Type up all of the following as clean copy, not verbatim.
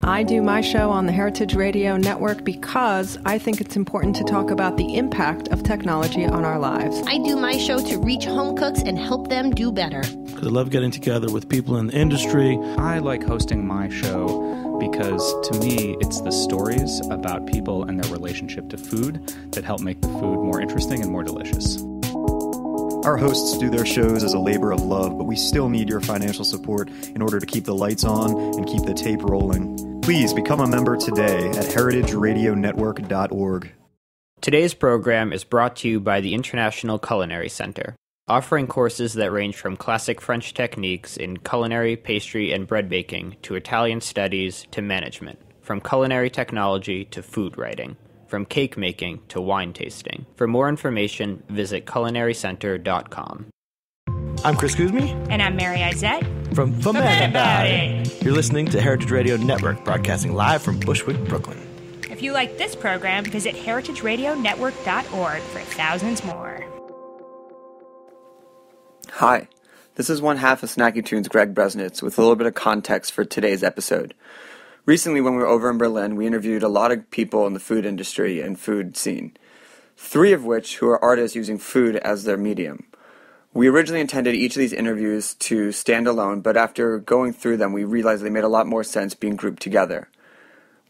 I do my show on the Heritage Radio Network because I think it's important to talk about the impact of technology on our lives. I do my show to reach home cooks and help them do better. Because I love getting together with people in the industry. I like hosting my show because, to me, it's the stories about people and their relationship to food that help make the food more interesting and more delicious. Our hosts do their shows as a labor of love, but we still need your financial support in order to keep the lights on and keep the tape rolling. Please become a member today at heritageradionetwork.org. Today's program is brought to you by the International Culinary Center, offering courses that range from classic French techniques in culinary, pastry, and bread baking to Italian studies to management, from culinary technology to food writing, from cake making to wine tasting. For more information, visit culinarycenter.com. I'm Chris Kuzmi. And I'm Mary Izette. From Foment About It. You're listening to Heritage Radio Network, broadcasting live from Bushwick, Brooklyn. If you like this program, visit heritageradionetwork.org for thousands more. Hi, this is one half of Snacky Tunes, Greg Bresnitz, with a little bit of context for today's episode. Recently, when we were over in Berlin, we interviewed a lot of people in the food industry and food scene, 3 of which who are artists using food as their medium. We originally intended each of these interviews to stand alone, but after going through them, we realized they made a lot more sense being grouped together.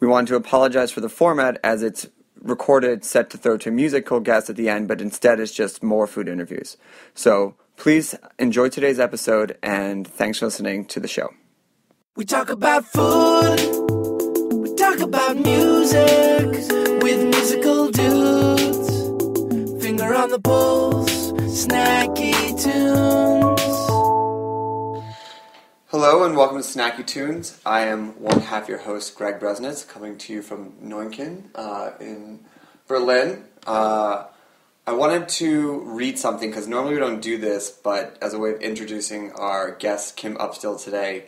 We wanted to apologize for the format, as it's recorded set to throw to a musical guest at the end, but instead it's just more food interviews. So please enjoy today's episode, and thanks for listening to the show. We talk about food, we talk about music, with musical dudes, finger on the pulse, Snacky Tunes. Hello and welcome to Snacky Tunes. I am one half your host, Greg Bresnitz, coming to you from Neunkirchen in Berlin. I wanted to read something because normally we don't do this, but as a way of introducing our guest, Kim Upstill, today,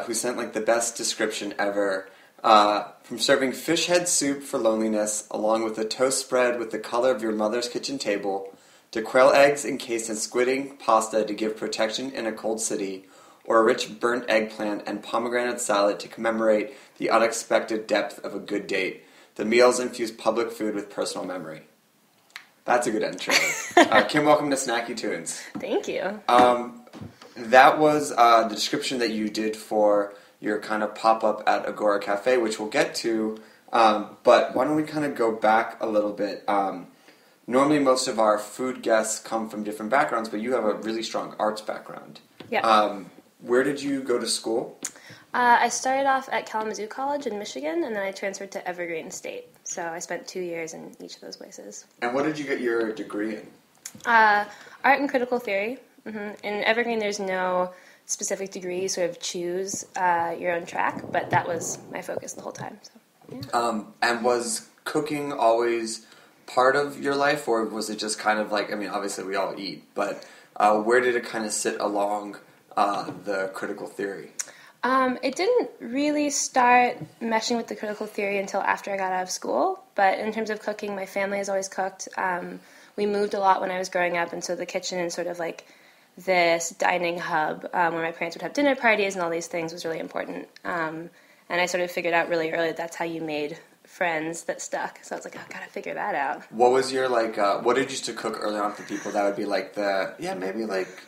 who sent like the best description ever. From serving fish head soup for loneliness, along with a toast spread with the color of your mother's kitchen table, to quail eggs encased in squidding pasta to give protection in a cold city, or a rich burnt eggplant and pomegranate salad to commemorate the unexpected depth of a good date. The meals infuse public food with personal memory. That's a good intro. Kim, welcome to Snacky Tunes. Thank you. That was the description that you did for your kind of pop-up at Agora Cafe, which we'll get to, but why don't we kind of go back a little bit. Normally most of our food guests come from different backgrounds, but you have a really strong arts background. Yeah. Where did you go to school? I started off at Kaloob College in Michigan, and then I transferred to Evergreen State. So I spent 2 years in each of those places. And what did you get your degree in? Art and critical theory. Mm-hmm. In Evergreen, there's no specific degree. You sort of choose your own track, but that was my focus the whole time. So, yeah. And was cooking always part of your life, or was it just kind of like, I mean, obviously we all eat, but where did it kind of sit along the critical theory? It didn't really start meshing with the critical theory until after I got out of school, but in terms of cooking, my family has always cooked. We moved a lot when I was growing up, and so the kitchen and sort of like this dining hub where my parents would have dinner parties and all these things was really important. And I sort of figured out really early that's how you made friends that stuck. So I was like, I've got to figure that out. What was your, like, what did you used to cook early on for people that would be like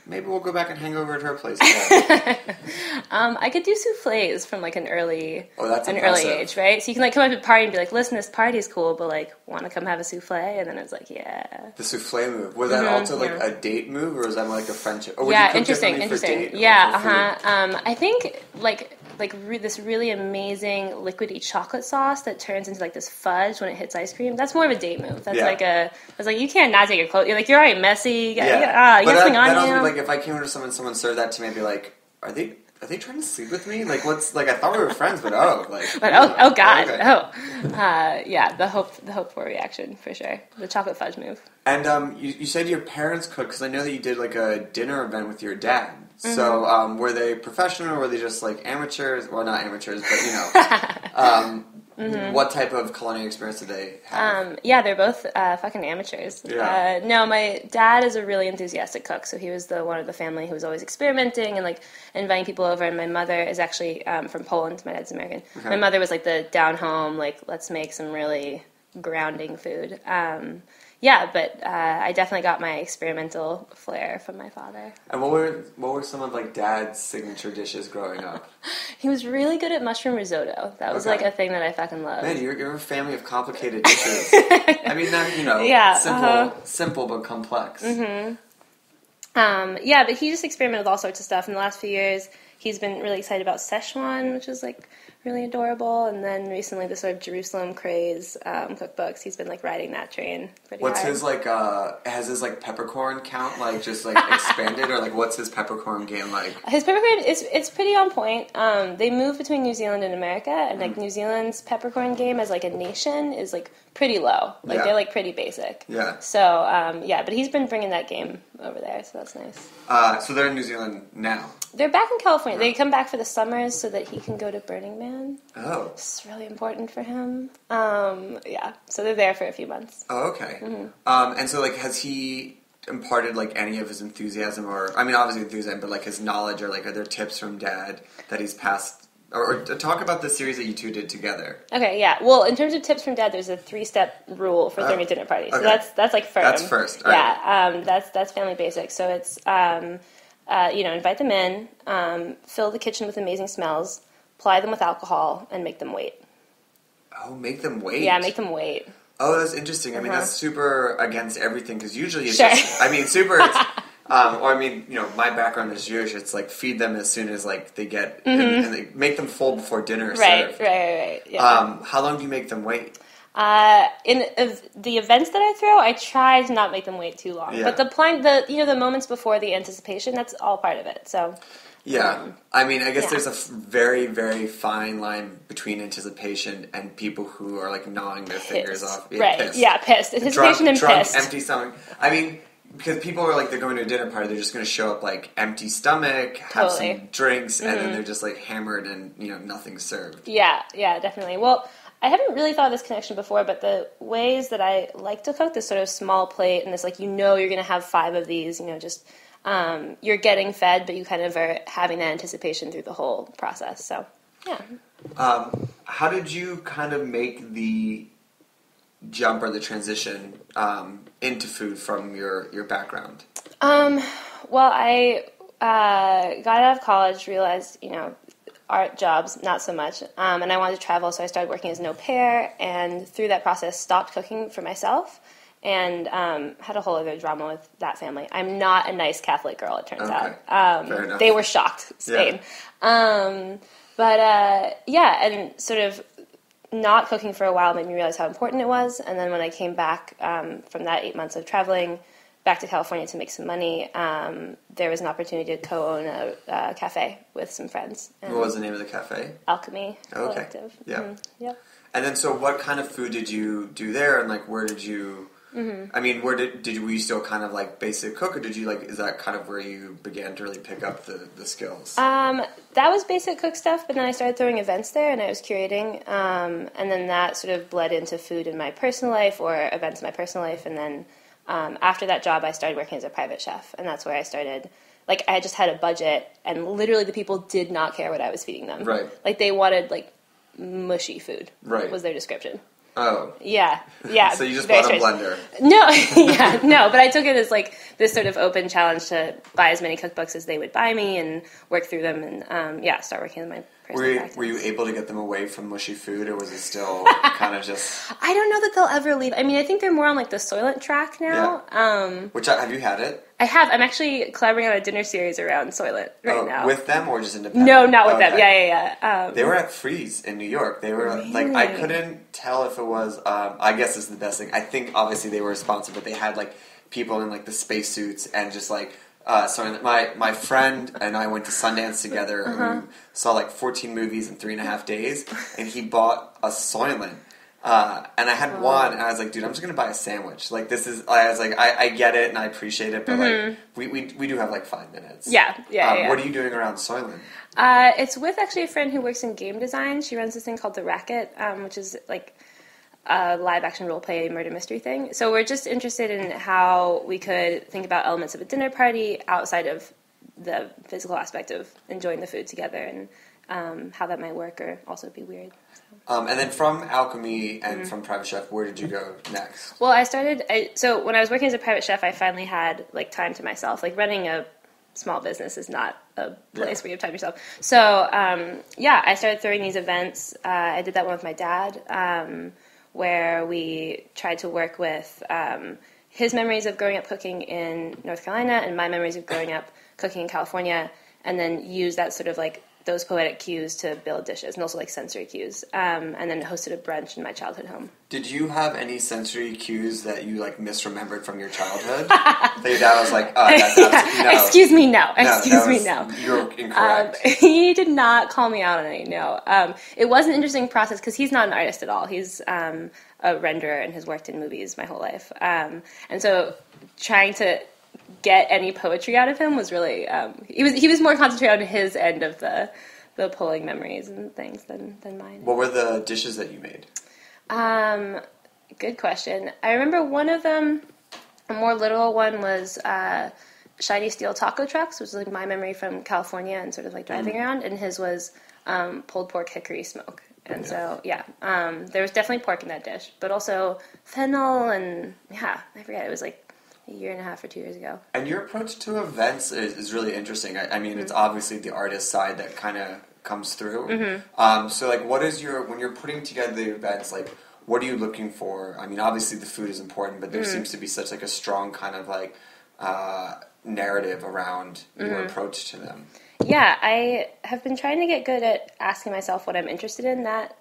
maybe we'll go back and hang over at her place? I could do souffles from like an early age, right? So you can like come up to a party and be like, listen, this party's cool, but like, want to come have a souffle? And then it was like, yeah. The souffle move. Was that also like a date move, or was that more like a friendship? Or would yeah, you cook interesting. Yeah, I think this really amazing liquidy chocolate sauce that turns into like this fudge when it hits ice cream. That's more of a date move. That's I was like, you can't not take your clothes. You're already messy. You got something on you. Also, like, if I came over to someone served that to me, I'd be like, are they trying to sleep with me? Like, what's, like, I thought we were friends, but God. Okay. The hope for reaction, for sure. The chocolate fudge move. And you said your parents cooked, because I know that you did like a dinner event with your dad. Mm-hmm. So were they professional, or were they just like amateurs? Well, not amateurs, but Mm-hmm. What type of culinary experience did they have? Yeah, they're both fucking amateurs. Yeah. No, my dad is a really enthusiastic cook, so he was the one of the family who was always experimenting and like inviting people over. And my mother is actually from Poland. My dad's American. Okay. My mother was like the down home, like let's make some really grounding food. Yeah, but I definitely got my experimental flair from my father. And what were some of like Dad's signature dishes growing up? He was really good at mushroom risotto. That was like a thing that I fucking loved. Man, you're a family of complicated dishes. I mean, they're simple but complex. Mm-hmm. Yeah, but he just experimented with all sorts of stuff. In the last few years, he's been really excited about Szechuan, which is like really adorable. And then recently, the sort of Jerusalem craze cookbooks. He's been like riding that train pretty hard. What's his like? Has his like peppercorn count like just like expanded, or like what's his peppercorn game like? His peppercorn it's pretty on point. They move between New Zealand and America, and like New Zealand's peppercorn game as like a nation is like pretty low. Like they're like pretty basic. Yeah. So but he's been bringing that game over there, so that's nice. So they're in New Zealand now. They're back in California. They come back for the summers so that he can go to Burning Man. Oh. It's really important for him. So they're there for a few months. Oh, okay. Mm-hmm. And so, like, has he imparted, like, any of his enthusiasm, or, I mean, obviously enthusiasm, but, like, his knowledge, or, like, are there tips from Dad that he's passed, or talk about the series that you two did together. Okay, yeah. Well, in terms of tips from Dad, there's a 3-step rule for throwing a dinner party. So that's like firm. That's first. All right. That's family basic. So it's, invite them in, fill the kitchen with amazing smells, ply them with alcohol, and make them wait. Oh, make them wait? Yeah, make them wait. Oh, that's interesting. I mean, that's super against everything, because usually it's just, I mean, super, my background is Jewish. It's like feed them as soon as like they get, and they make them full before dinner is served. Right. Yeah. How long do you make them wait? In the events that I throw, I try to not make them wait too long. Yeah. But the moments before the anticipation, that's all part of it. So. Yeah, I mean, I guess there's a very, very fine line between anticipation and people who are like gnawing their fingers off. Right? Yeah, pissed. Anticipation and pissed. Empty stomach. I mean, because people are like, they're going to a dinner party, they're just going to show up like empty stomach, have some drinks, and then they're just like hammered and nothing's served. Yeah, definitely. Well, I haven't really thought of this connection before, but the ways that I like to cook, this sort of small plate and this like you're going to have 5 of these, you're getting fed, but you kind of are having that anticipation through the whole process. So, yeah. How did you kind of make the jump or the transition into food from your background? Well, I got out of college, realized, art jobs, not so much, and I wanted to travel, so I started working as an au pair, and through that process stopped cooking for myself. And had a whole other drama with that family. I'm not a nice Catholic girl, it turns out. Fair enough. They were shocked, Spain. Yeah. And sort of not cooking for a while made me realize how important it was. And then when I came back from that 8 months of traveling back to California to make some money, there was an opportunity to co-own a cafe with some friends. And what was the name of the cafe? Alchemy Collective. Yeah. Mm-hmm. Yep. And then, so what kind of food did you do there, and like where did you? I mean, were you still kind of like basic cook, or did you like, is that kind of where you began to really pick up the skills? That was basic cook stuff, but then I started throwing events there and I was curating, and then that sort of bled into food in my personal life or events in my personal life, and then after that job I started working as a private chef, and that's where I started, like I just had a budget and literally the people did not care what I was feeding them. Right. Like they wanted like mushy food. Right. Was their description. Oh. Yeah. So you just bought a blender. No, but I took it as like this sort of open challenge to buy as many cookbooks as they would buy me and work through them and start working in my personal practice. Were you able to get them away from mushy food, or was it still kind of just... I don't know that they'll ever leave. I mean, I think they're more on like the Soylent track now. Yeah. Which, have you had it? I have. I'm actually collaborating on a dinner series around Soylent right now. With them or just independent? No, not with them. Yeah. They were at Freeze in New York. They were really? like, I couldn't tell if it was, I guess this is the best thing. I think obviously they were a sponsor, but they had like people in like the spacesuits and just like, my friend and I went to Sundance together and we saw like 14 movies in 3.5 days, and he bought a Soylent. And I had one, and I was like, dude, I'm just going to buy a sandwich. Like, I was like, I get it, and I appreciate it, but, like, we do have, like, 5 minutes. Yeah. What are you doing around Soylent? It's with, actually, a friend who works in game design. She runs this thing called The Racket, which is, like, a live-action role-play murder mystery thing. So we're just interested in how we could think about elements of a dinner party outside of the physical aspect of enjoying the food together, and how that might work or also be weird. And then from Alchemy and from Private Chef, where did you go next? Well, so when I was working as a private chef, I finally had, like, time to myself. Like, running a small business is not a place where you have time to yourself. So, I started throwing these events. I did that one with my dad, where we tried to work with his memories of growing up cooking in North Carolina and my memories of growing up cooking in California, and then use that sort of, like, those poetic cues to build dishes, and also, like, sensory cues, and then hosted a brunch in my childhood home. Did you have any sensory cues that you, like, misremembered from your childhood? That your dad was like, oh, that's absolutely no. Excuse me, no. You're incorrect. He did not call me out on any, no. It was an interesting process, because he's not an artist at all. He's a renderer and has worked in movies my whole life. And so trying to get any poetry out of him was really he was more concentrated on his end of the pulling memories and things than mine. What were the dishes that you made? Good question. I remember one of them, a more literal one, was shiny steel taco trucks, which was, like, my memory from California and sort of, like, driving around, and his was pulled pork hickory smoke. And so, there was definitely pork in that dish, but also fennel and, I forget, it was, like, a year and a half or 2 years ago. And your approach to events is really interesting. I mean, it's obviously the artist side that kind of comes through. So, like, what is when you're putting together the events, like, what are you looking for? I mean, obviously the food is important, but there seems to be such, like, a strong kind of, like, narrative around your approach to them. Yeah, I have been trying to get good at asking myself what I'm interested in that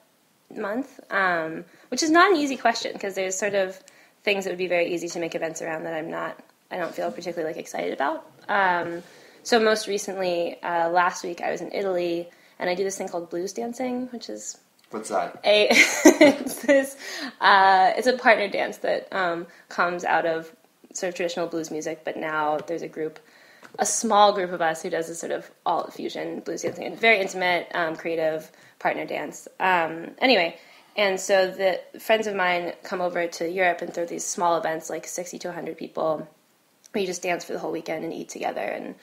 month, which is not an easy question, because there's sort of things that would be very easy to make events around that I don't feel particularly, like, excited about. So most recently, last week, I was in Italy, and I do this thing called blues dancing, which is... What's that? It's a partner dance that comes out of sort of traditional blues music, but now there's a small group of us who does this sort of alt fusion blues dancing, and very intimate, creative partner dance. Anyway, and so the friends of mine come over to Europe and throw these small events, like 60 to 100 people, where you just dance for the whole weekend and eat together. And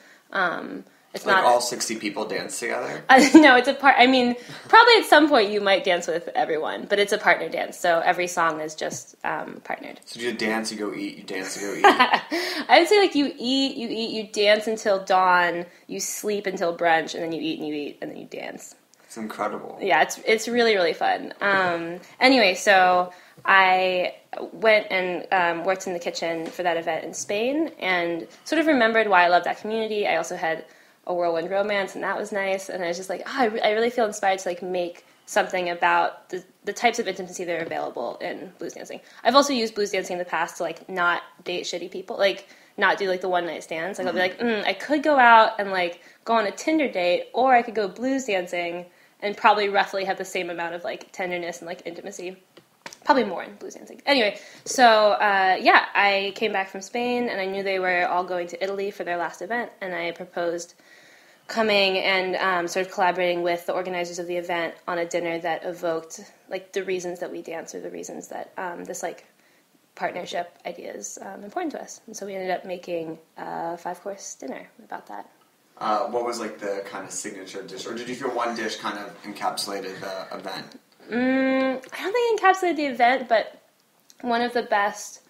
it's like not all 60 people dance together? No, it's I mean, probably at some point you might dance with everyone, but it's a partner dance, so every song is just partnered. So you dance, you go eat, you dance, you go eat. I would say, like, you eat, you dance until dawn, you sleep until brunch, and then you eat, and then you dance. It's incredible. Yeah, it's really, really fun. Anyway, so I went and worked in the kitchen for that event in Spain, and sort of remembered why I love that community. I also had a whirlwind romance, and that was nice. And I was just like, I really feel inspired to, like, make something about the types of intimacy that are available in blues dancing. I've also used blues dancing in the past to, like, not date shitty people, like, not do, like, the one-night stands. Like, I'll be like, I could go out and, like, go on a Tinder date, or I could go blues dancing and probably roughly have the same amount of, like, tenderness and, like, intimacy. Probably more in blues dancing. Anyway, so, I came back from Spain, and I knew they were all going to Italy for their last event, and I proposed coming and sort of collaborating with the organizers of the event on a dinner that evoked, like, the reasons that we dance, or the reasons that this, like, partnership idea is important to us. And so we ended up making a 5-course dinner about that. What was, like, the kind of signature dish? Or did you feel one dish kind of encapsulated the event? I don't think it encapsulated the event, but one of the best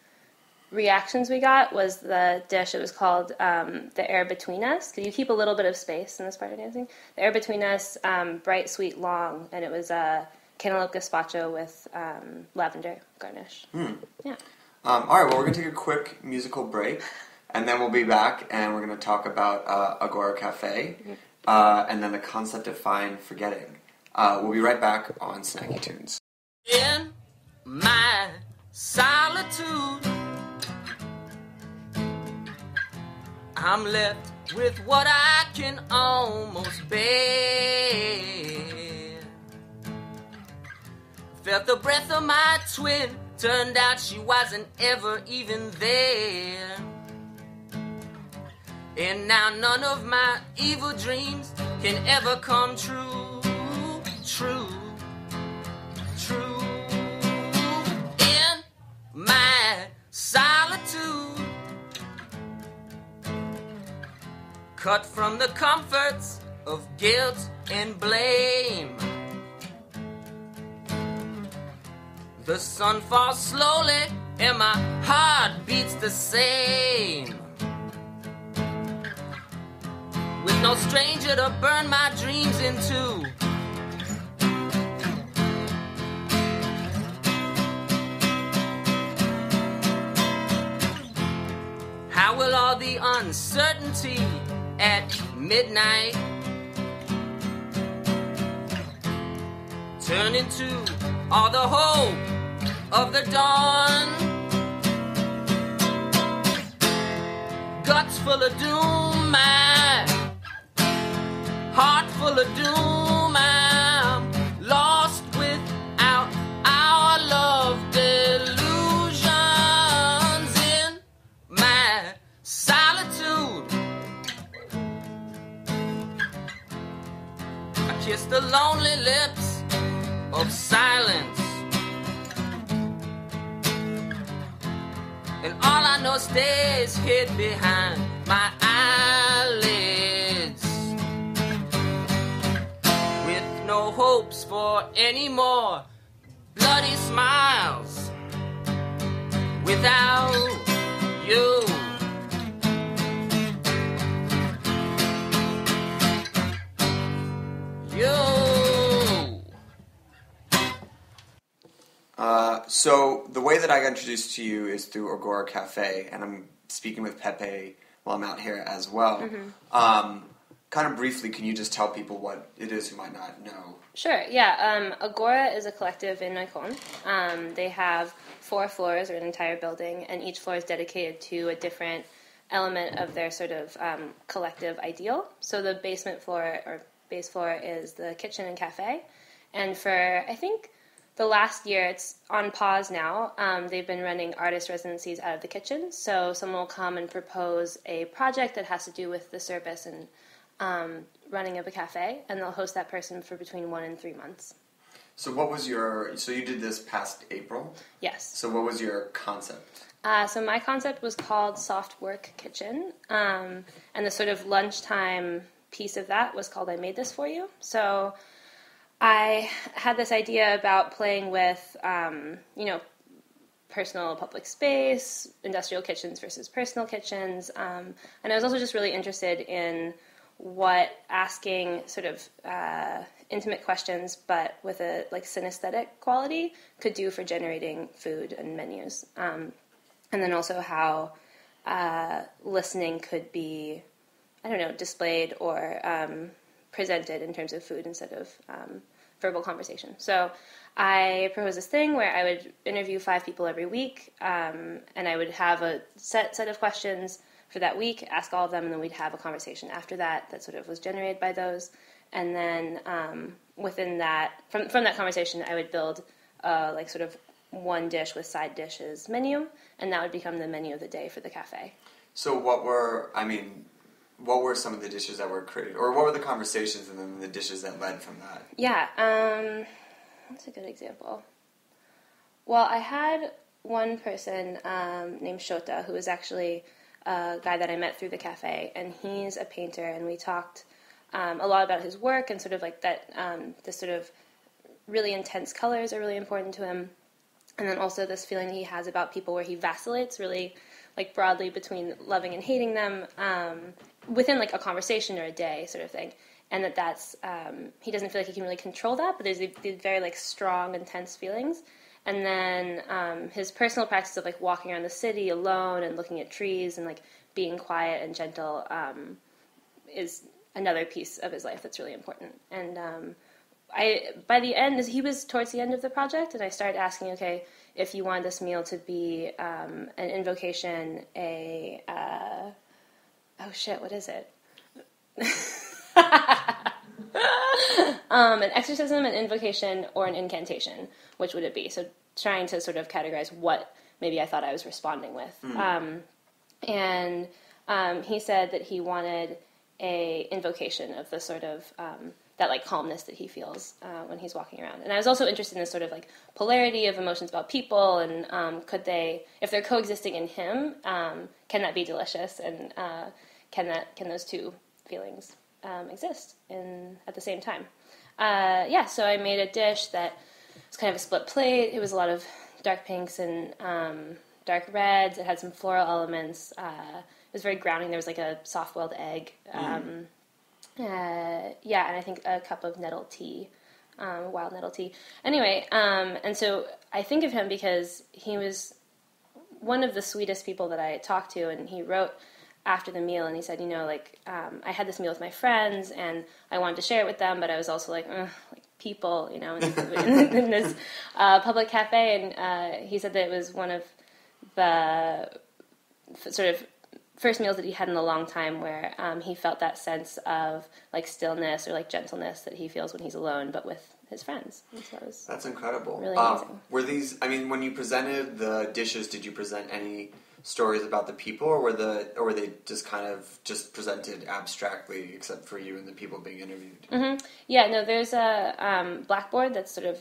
reactions we got was the dish. It was called The Air Between Us, because you keep a little bit of space in this part of dancing. The Air Between Us, bright, sweet, long, and it was cantaloupe gazpacho with lavender garnish. Yeah. All right, well, we're going to take a quick musical break, and then we'll be back, and we're going to talk about Agora Cafe, and then the concept of fine forgetting. We'll be right back on Snacky Tunes. In my solitude, I'm left with what I can almost bear. Felt the breath of my twin. Turned out she wasn't ever even there. And now none of my evil dreams can ever come true. True. True. In my solitude, cut from the comforts of guilt and blame, the sun falls slowly and my heart beats the same. With no stranger to burn my dreams into. How will all the uncertainty at midnight turn into all the hope of the dawn? Guts full of doom, my heart full of doom. I'm lost without our love. Delusions in my solitude. I kiss the lonely lips of silence, and all I know stays hid behind my eyelids, with no hopes for any more bloody smiles without you. So the way that I got introduced to you is through Agora Cafe, and I'm speaking with Pepe while I'm out here as well. Mm-hmm. Kind of briefly, can you just tell people what it is who might not know? Sure, yeah. Agora is a collective in Icon. They have 4 floors, or an entire building, and each floor is dedicated to a different element of their sort of collective ideal. So the basement floor, or base floor, is the kitchen and cafe. And for, I think, the last year, it's on pause now. They've been running artist residencies out of the kitchen. So someone will come and propose a project that has to do with the service and running of a cafe, and they'll host that person for between 1 and 3 months. So what was so you did this past April? Yes. So what was your concept? So my concept was called Soft Work Kitchen, and the sort of lunchtime piece of that was called I Made This For You. So I had this idea about playing with, personal public space, industrial kitchens versus personal kitchens, and I was also just really interested in what asking sort of intimate questions, but with a synesthetic quality, could do for generating food and menus, and then also how listening could be, displayed or presented in terms of food instead of verbal conversation. So I proposed this thing where I would interview 5 people every week, and I would have a set of questions for that week, ask all of them, and then we'd have a conversation after that sort of was generated by those. And then within that, from that conversation, I would build sort of one dish with side dishes menu, and that would become the menu of the day for the cafe. So what were some of the dishes that were created? Or what were the conversations and then the dishes that led from that? Yeah, that's a good example. Well, I had one person named Shota, who was actually a guy that I met through the cafe, and he's a painter, and we talked a lot about his work and sort of that this sort of really intense colors are really important to him, and then also this feeling he has about people where he vacillates really broadly between loving and hating them within a conversation or a day sort of thing, and that's he doesn't feel like he can really control that, but there's these very strong, intense feelings. And then his personal practice of walking around the city alone and looking at trees and being quiet and gentle is another piece of his life that's really important. And by the end, he was towards the end of the project, and I started asking, okay, if you want this meal to be an invocation, what is it? An exorcism, an invocation, or an incantation. Which would it be? So trying to sort of categorize what maybe I thought I was responding with. And he said that he wanted a invocation of the sort of that like calmness that he feels when he's walking around. And I was also interested in this sort of like polarity of emotions about people, and could they, if they're coexisting in him, can that be delicious, and can those two feelings exist at the same time? So I made a dish that was kind of a split plate. It was a lot of dark pinks and dark reds. It had some floral elements. It was very grounding. There was like a soft-boiled egg. And I think a cup of nettle tea, wild nettle tea. Anyway, and so I think of him because he was one of the sweetest people that I talked to, and he wrote after the meal, and he said, I had this meal with my friends, and I wanted to share it with them, but I was also like people, in this public cafe, and he said that it was one of the sort of first meals that he had in a long time where he felt that sense of like stillness or like gentleness that he feels when he's alone, but with his friends. And so that's incredible. Really amazing. Were these? I mean, when you presented the dishes, did you present any stories about the people, or were they just kind of just presented abstractly, except for you and the people being interviewed? Mm-hmm. Yeah, no, there's a blackboard that's sort of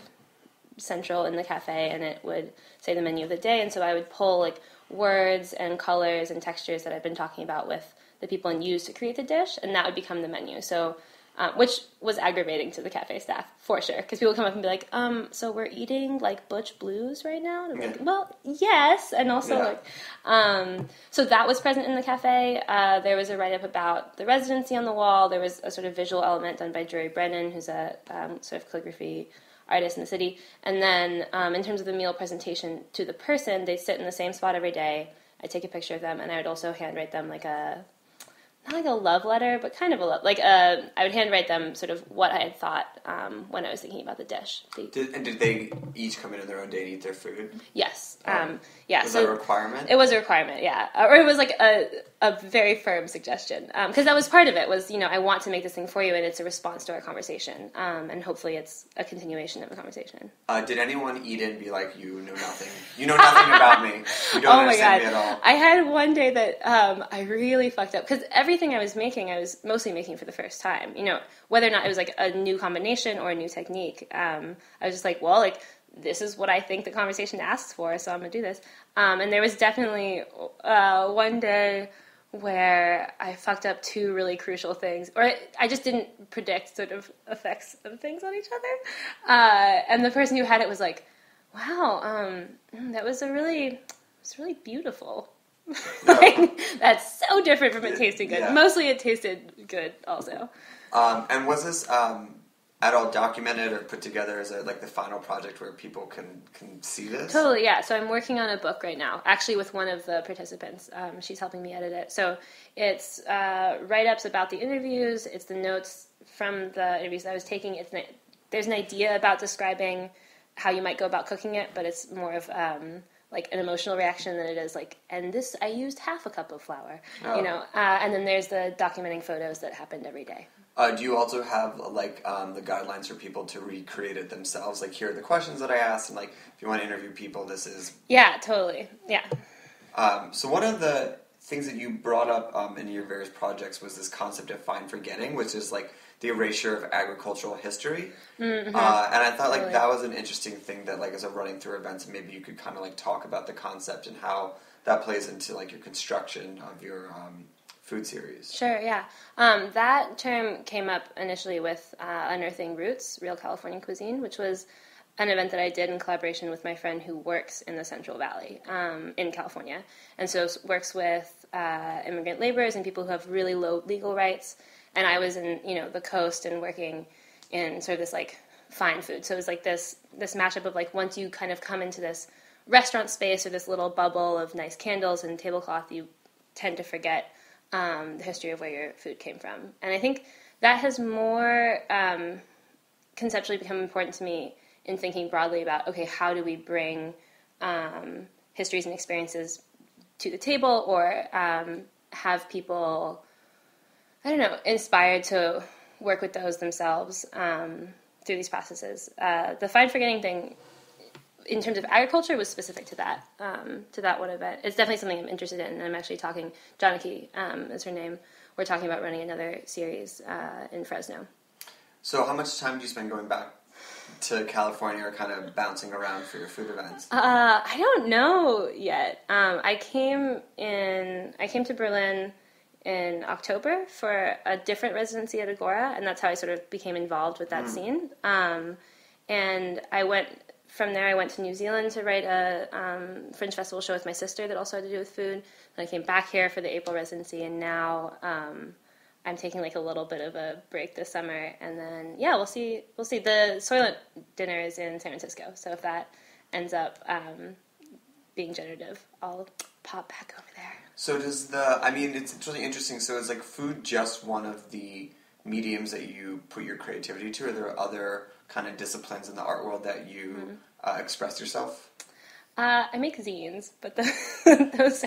central in the cafe, and it would say the menu of the day, and so I would pull like words and colors and textures that I've been talking about with the people and use to create the dish, and that would become the menu. So, which was aggravating to the cafe staff for sure, because people would come up and be like, so we're eating like Butch Blues right now? And I'm like, well, yes, and also so that was present in the cafe. There was a write-up about the residency on the wall. There was a sort of visual element done by Drury Brennan, who's a sort of calligraphy artist in the city. And then in terms of the meal presentation to the person, they sit in the same spot every day. I take a picture of them, and I would also handwrite them like not like a love letter, but kind of I would handwrite them sort of what I had thought when I was thinking about the dish. Did they each come in on their own day and eat their food? Yes. Was that a requirement? It was a requirement, yeah. Or it was like a very firm suggestion. Because that was part of it, was, I want to make this thing for you, and it's a response to our conversation. And hopefully it's a continuation of a conversation. Did anyone eat it and be like, you know nothing? You know nothing about me. You don't understand me at all. I had one day that I really fucked up. Because everything I was making, I was mostly making for the first time. Whether or not it was like a new combination or a new technique. I was just like, well, like, this is what I think the conversation asks for, so I'm going to do this. And there was definitely one day where I fucked up two really crucial things, or I just didn't predict sort of effects of things on each other. And the person who had it was like, wow, that was really beautiful. Like, that's so different from it tasting good. Yeah. Mostly it tasted good also. And was this at all documented or put together as like the final project where people can see this? Totally, yeah. So I'm working on a book right now, actually with one of the participants. She's helping me edit it. So it's write-ups about the interviews. It's the notes from the interviews that I was taking. There's an idea about describing how you might go about cooking it, but it's more of like an emotional reaction than it is like, and this, I used half a cup of flour, and then there's the documenting photos that happened every day. Do you also have like the guidelines for people to recreate it themselves? Like, here are the questions that I asked, and like, if you want to interview people, this is... Yeah, totally. Yeah. So one of the things that you brought up in your various projects was this concept of fine forgetting, which is like the erasure of agricultural history. Mm-hmm. And I thought like that was an interesting thing that like as a running through events, maybe you could kind of like talk about the concept and how that plays into like your construction of your food series. Sure, yeah. That term came up initially with Unearthing Roots, Real Californian Cuisine, which was an event that I did in collaboration with my friend who works in the Central Valley in California, and so works with immigrant laborers and people who have really low legal rights. And I was in, the coast and working in sort of this like fine food. So it was like this mashup of like, once you kind of come into this restaurant space or this little bubble of nice candles and tablecloth, you tend to forget the history of where your food came from. And I think that has more conceptually become important to me in thinking broadly about, okay, how do we bring histories and experiences to the table, or have people, I don't know, inspired to work with those themselves through these processes. The fine forgetting thing, in terms of agriculture, was specific to that one event. It's definitely something I'm interested in, and I'm actually talking, Janaki is her name, we're talking about running another series in Fresno. So how much time do you spend going back to California or kind of bouncing around for your food events? I don't know yet. I came to Berlin in October for a different residency at Agora, and that's how I sort of became involved with that scene. And from there I went to New Zealand to write a Fringe Festival show with my sister that also had to do with food. Then I came back here for the April residency, and now I'm taking like a little bit of a break this summer, and then we'll see. The Soylent dinner is in San Francisco, so if that ends up being generative, I'll pop back over there. So it's really interesting. So is like food just one of the mediums that you put your creativity to, or are there other kind of disciplines in the art world that you express yourself? I make zines, but those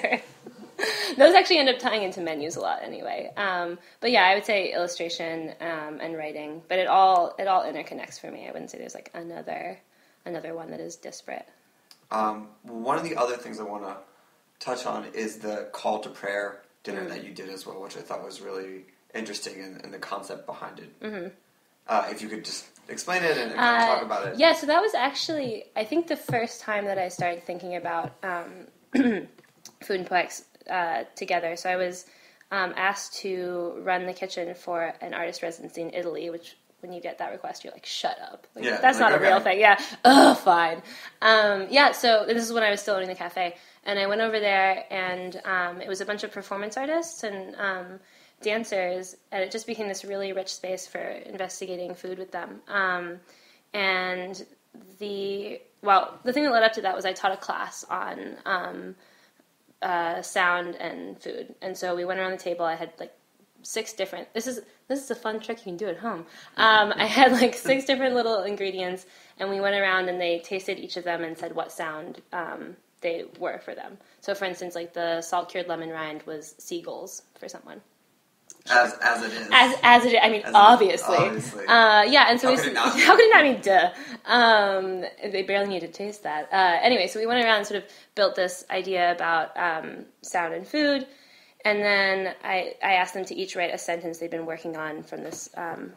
actually end up tying into menus a lot anyway. But yeah, I would say illustration and writing, but it all interconnects for me. I wouldn't say there's like another one that is disparate. One of the other things I want to touch on is the call to prayer dinner that you did as well, which I thought was really interesting and the concept behind it. Mm-hmm. If you could just explain it and kind of talk about it. Yeah, so that was actually, I think, the first time that I started thinking about food and poetics together. So I was asked to run the kitchen for an artist residency in Italy, which when you get that request, you're like, shut up. That's not a real thing. Yeah. Fine. So this is when I was still owning the cafe. And I went over there, and it was a bunch of performance artists and dancers, and it just became this really rich space for investigating food with them. And the thing that led up to that was I taught a class on sound and food. And so we went around the table. I had like 6 different, this is a fun trick you can do at home. I had like 6 different little ingredients, and we went around and they tasted each of them and said what sound they were for them. So for instance, like the salt cured lemon rind was seagulls for someone. As it is. As it is. I mean, obviously. And so how could it not be duh? They barely need to taste that. Anyway, so we went around and sort of built this idea about sound and food. And then I asked them to each write a sentence they'd been working on from this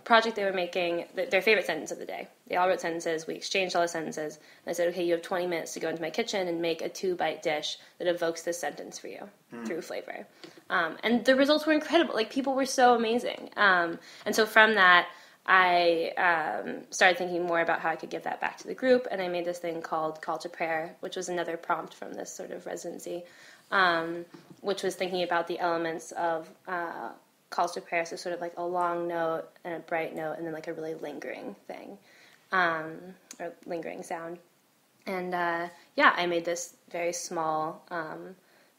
project they were making, their favorite sentence of the day. They all wrote sentences. We exchanged all the sentences. And I said, okay, you have 20 minutes to go into my kitchen and make a 2-bite dish that evokes this sentence for you through flavor. And the results were incredible. Like, people were so amazing. And so from that, I started thinking more about how I could give that back to the group. And I made this thing called Call to Prayer, which was another prompt from this sort of residency. Which was thinking about the elements of calls to prayer, so sort of like a long note and a bright note, and then like a really lingering thing, or lingering sound. And I made this very small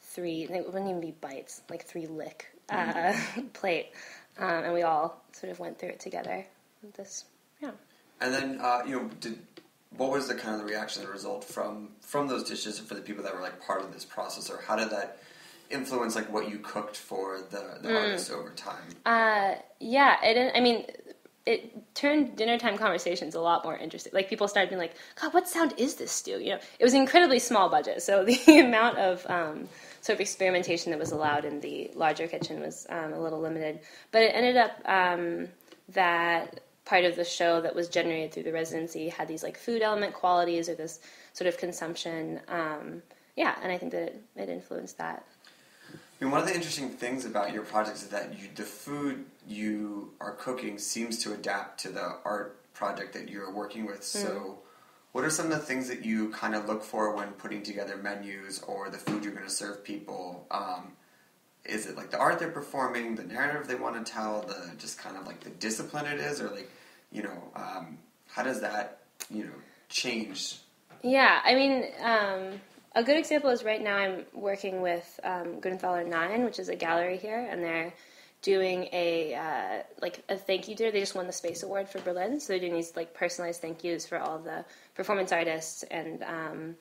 3, it wouldn't even be bites, like 3-lick plate, and we all sort of went through it together. And then what was the kind of the reaction, the result from those dishes for the people that were like part of this process, or how did that influence like what you cooked for the artists over time? It turned dinner time conversations a lot more interesting. Like, people started being like, God, what sound is this stew? It was an incredibly small budget, so the amount of sort of experimentation that was allowed in the larger kitchen was a little limited. But it ended up that part of the show that was generated through the residency had these like food element qualities, or this sort of consumption. And I think that it influenced that. I mean, one of the interesting things about your projects is that the food you are cooking seems to adapt to the art project that you're working with. So what are some of the things that you kind of look for when putting together menus or the food you're going to serve people? Is it like the art they're performing, the narrative they want to tell, the just kind of like the discipline it is, or like, how does that, change? Yeah, I mean, a good example is right now I'm working with Gunthaler 9, which is a gallery here, and they're doing a thank you dinner. They just won the Space Award for Berlin, so they're doing these like personalized thank yous for all the performance artists and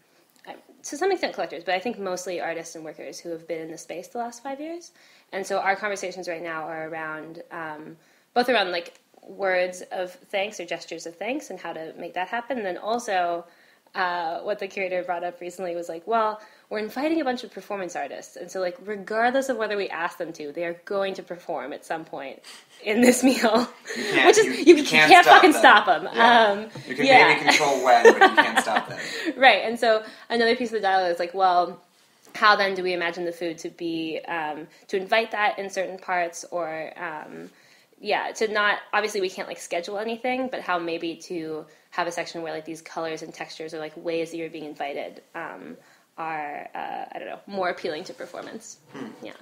to some extent collectors, but I think mostly artists and workers who have been in the space the last 5 years. And so our conversations right now are around both around like words of thanks or gestures of thanks and how to make that happen. And then also what the curator brought up recently was like, well, we're inviting a bunch of performance artists, and so like regardless of whether we ask them to, they are going to perform at some point in this meal, which is you can't fucking stop them. Yeah. You can maybe control when, but you can't stop them. Right, and so another piece of the dialogue is like, well, how then do we imagine the food to be to invite that in certain parts, or to not, obviously we can't like schedule anything, but how maybe to have a section where like these colors and textures or like ways that you're being invited are, I don't know, more appealing to performance. Yeah.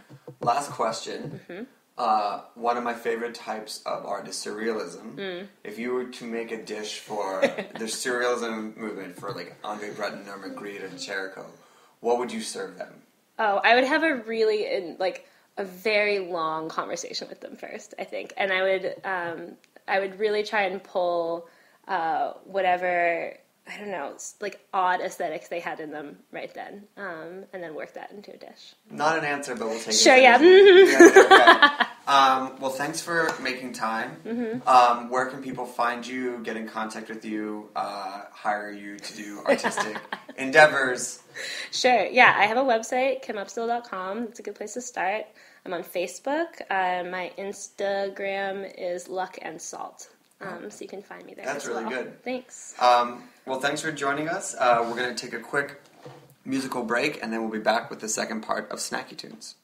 Last question. One of my favorite types of art is surrealism. If you were to make a dish for the surrealism movement for like Andre Breton or Magritte or Cherico, what would you serve them? Oh, I would have a very long conversation with them first, I think. And I would really try and pull whatever, I don't know, like odd aesthetics they had in them right then, and then work that into a dish. Not an answer, but we'll take it. Sure, yeah. Okay. Well, thanks for making time. Where can people find you, get in contact with you, hire you to do artistic endeavors? Sure, yeah. I have a website, kimupstill.com. It's a good place to start. I'm on Facebook. My Instagram is Luck and Salt. So you can find me there. That's as well. really good. Thanks. Well, thanks for joining us. We're going to take a quick musical break, and then we'll be back with the second part of Snacky Tunes.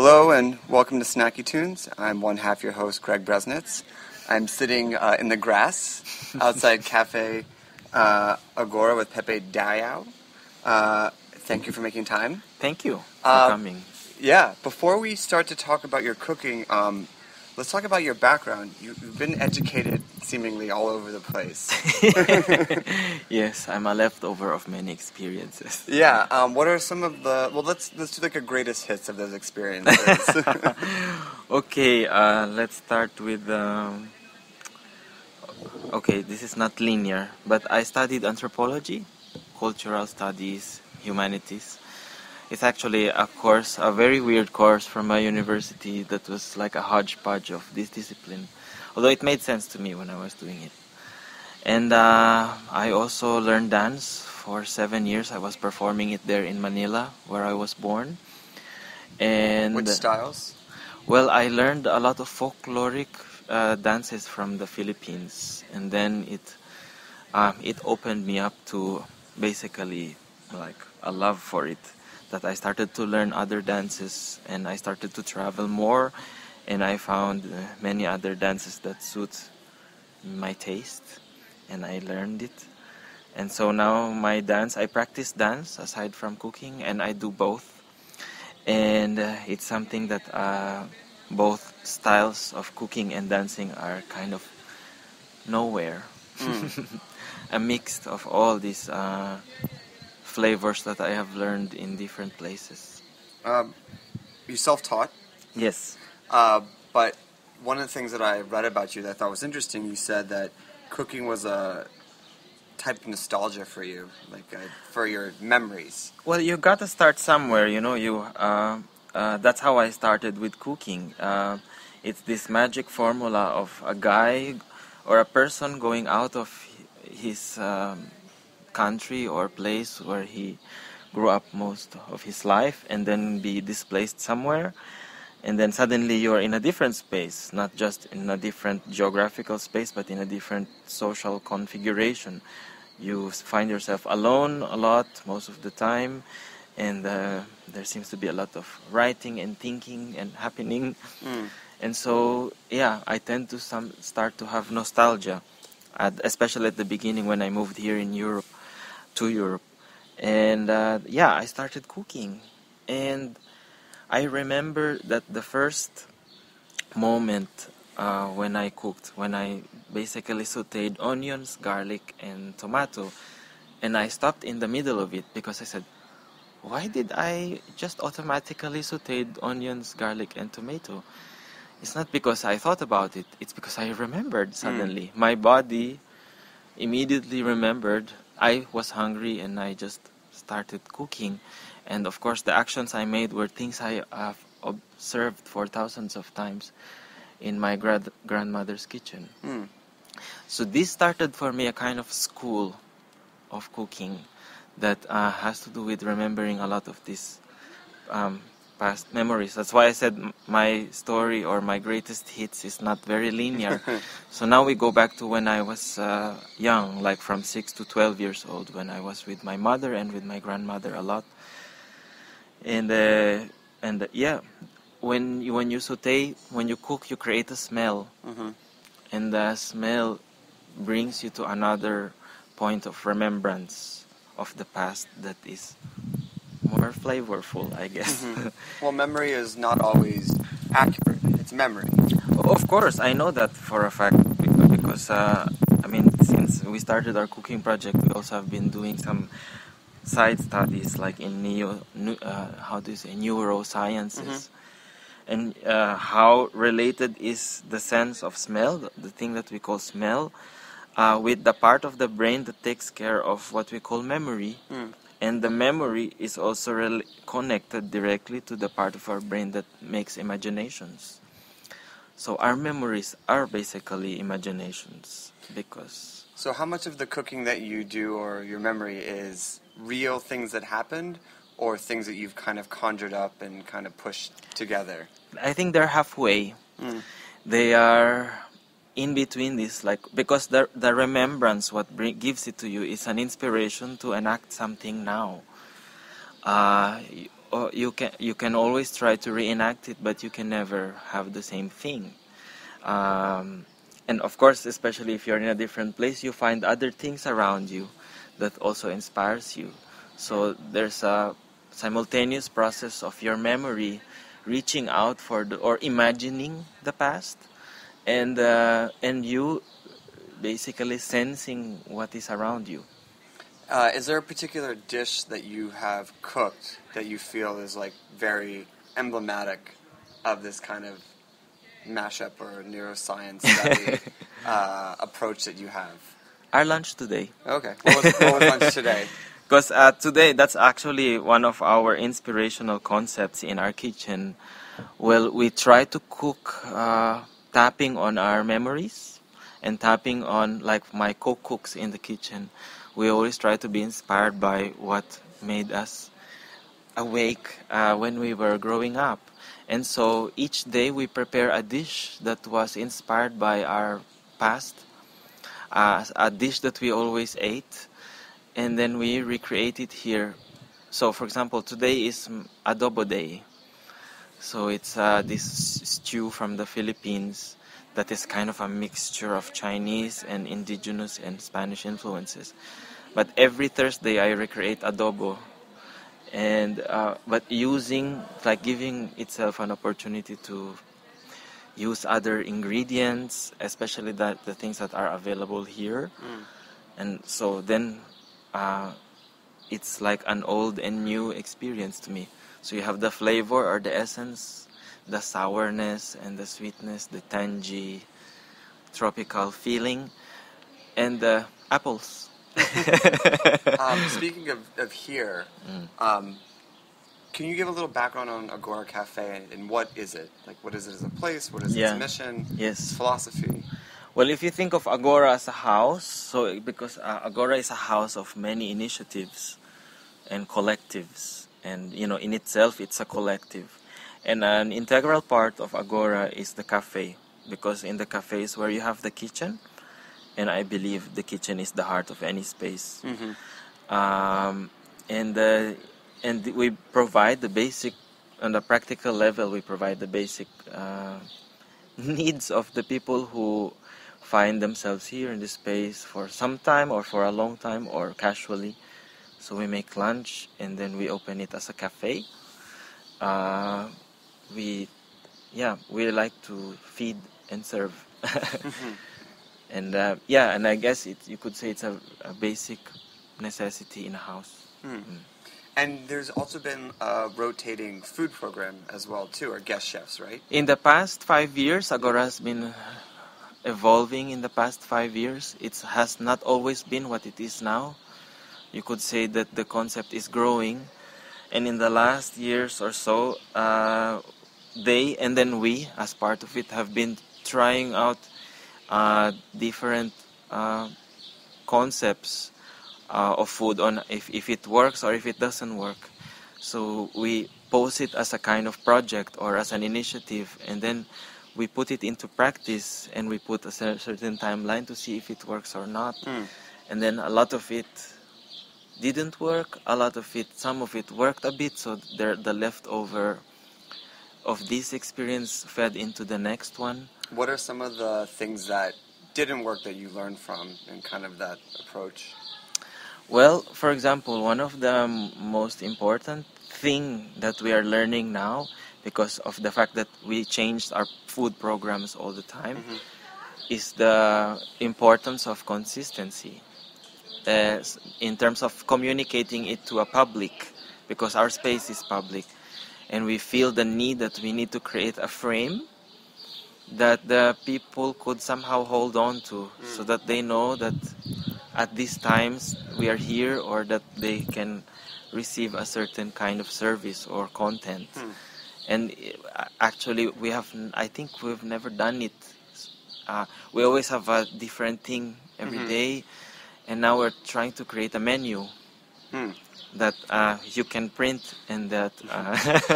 Hello and welcome to Snacky Tunes. I'm one half your host, Greg Bresnitz. I'm sitting in the grass outside Cafe Agora with Pepe Dayaw. Thank you for making time. Thank you for coming. Yeah, before we start to talk about your cooking, let's talk about your background. You've been educated seemingly all over the place. Yes, I'm a leftover of many experiences. Yeah, what are some of the... Well, let's do like a greatest hits of those experiences. Okay, let's start with... Okay, this is not linear, but I studied anthropology, cultural studies, humanities. It's actually a course, a very weird course from my university that was like a hodgepodge of this discipline. Although it made sense to me when I was doing it. And I also learned dance for 7 years. I was performing it there in Manila, where I was born. And which styles? Well, I learned a lot of folkloric dances from the Philippines. And then it opened me up to basically like a love for it. That I started to learn other dances and I started to travel more and I found many other dances that suit my taste and I learned it. And so now I practice dance aside from cooking and I do both. And it's something that both styles of cooking and dancing are kind of nowhere. A mix of all these flavors that I have learned in different places. You self-taught? Yes. But one of the things that I read about you that I thought was interesting, you said that cooking was a type of nostalgia for you, like for your memories. Well, you got to start somewhere, that's how I started with cooking. It's this magic formula of a guy or a person going out of his country or place where he grew up most of his life and then be displaced somewhere and then suddenly you're in a different space, not just in a different geographical space but in a different social configuration. You find yourself alone a lot most of the time and there seems to be a lot of writing and thinking and happening. And so I tend to start to have nostalgia, especially at the beginning when I moved here to Europe. And I started cooking. And I remember that the first moment when I cooked, when I basically sauteed onions, garlic, and tomato, and I stopped in the middle of it because I said, why did I just automatically sauteed onions, garlic, and tomato? It's not because I thought about it, it's because I remembered suddenly. My body immediately remembered. I was hungry and I just started cooking. And of course the actions I made were things I have observed for thousands of times in my grandmother's kitchen. So this started for me a kind of school of cooking that has to do with remembering a lot of these past memories. That's why I said my story or my greatest hits is not very linear. So now we go back to when I was young, like from 6 to 12 years old, when I was with my mother and with my grandmother a lot. And when you saute, when you cook, you create a smell, and the smell brings you to another point of remembrance of the past that is more flavorful, I guess. Well, memory is not always accurate. It's memory. Of course, I know that for a fact because since we started our cooking project, we also have been doing some side studies like in neurosciences. And how related is the sense of smell, the thing that we call smell, with the part of the brain that takes care of what we call memory. And the memory is also connected directly to the part of our brain that makes imaginations. So our memories are basically imaginations because... So how much of the cooking that you do or your memory is real things that happened or things that you've kind of conjured up and kind of pushed together? I think they're halfway. They are in between this, like, because the remembrance, what gives it to you is an inspiration to enact something now. you can always try to reenact it, but you can never have the same thing. And of course, especially if you're in a different place, you find other things around you that also inspires you. So there's a simultaneous process of your memory reaching out for or imagining the past, and you basically sensing what is around you. Is there a particular dish that you have cooked that you feel is like very emblematic of this kind of mashup or neuroscience study approach that you have? Our lunch today. Okay. What was lunch today? Because today, that's actually one of our inspirational concepts in our kitchen. Well, we try to cook tapping on our memories and tapping on, like my co-cooks in the kitchen. We always try to be inspired by what made us awake when we were growing up. And so each day we prepare a dish that was inspired by our past, a dish that we always ate, and then we recreate it here. So for example, today is adobo day. So it's this stew from the Philippines that is kind of a mixture of Chinese and indigenous and Spanish influences. But every Thursday I recreate adobo, and but using, like, giving itself an opportunity to use other ingredients, especially the things that are available here. And so then it's like an old and new experience to me. So you have the flavor or the essence, the sourness and the sweetness, the tangy, tropical feeling, and the apples. Speaking of here, can you give a little background on Agora Cafe and what is it? Like, what is it as a place? What is its mission? Yes. Its philosophy? Well, if you think of Agora as a house, so because Agora is a house of many initiatives and collectives, and in itself it's a collective. And an integral part of Agora is the cafe, because in the cafe is where you have the kitchen, and I believe the kitchen is the heart of any space. And we provide the basic, on the practical level, we provide the basic needs of the people who find themselves here in this space for some time or for a long time or casually. So we make lunch and then we open it as a cafe. We like to feed and serve. And and I guess you could say it's a basic necessity in a house. And there's also been a rotating food program as well too, or guest chefs, right? In the past 5 years, Agora has been evolving. In the past 5 years, it has not always been what it is now. You could say that the concept is growing, and in the last years or so, they and then we, as part of it, have been trying out different concepts of food on if it works or if it doesn't work. So we pose it as a kind of project or as an initiative, and then we put it into practice and we put a certain timeline to see if it works or not. And then a lot of it didn't work, some of it worked a bit, so the leftover of this experience fed into the next one. What are some of the things that didn't work that you learned from in kind of that approach? Well, for example, one of the most important thing that we are learning now, because of the fact that we changed our food programs all the time, is the importance of consistency in terms of communicating it to a public, because our space is public, and we feel the need that we need to create a frame that the people could somehow hold on to, so that they know that at these times we are here, or that they can receive a certain kind of service or content. And actually I think we've never done it. We always have a different thing every day, and now we're trying to create a menu that you can print, and that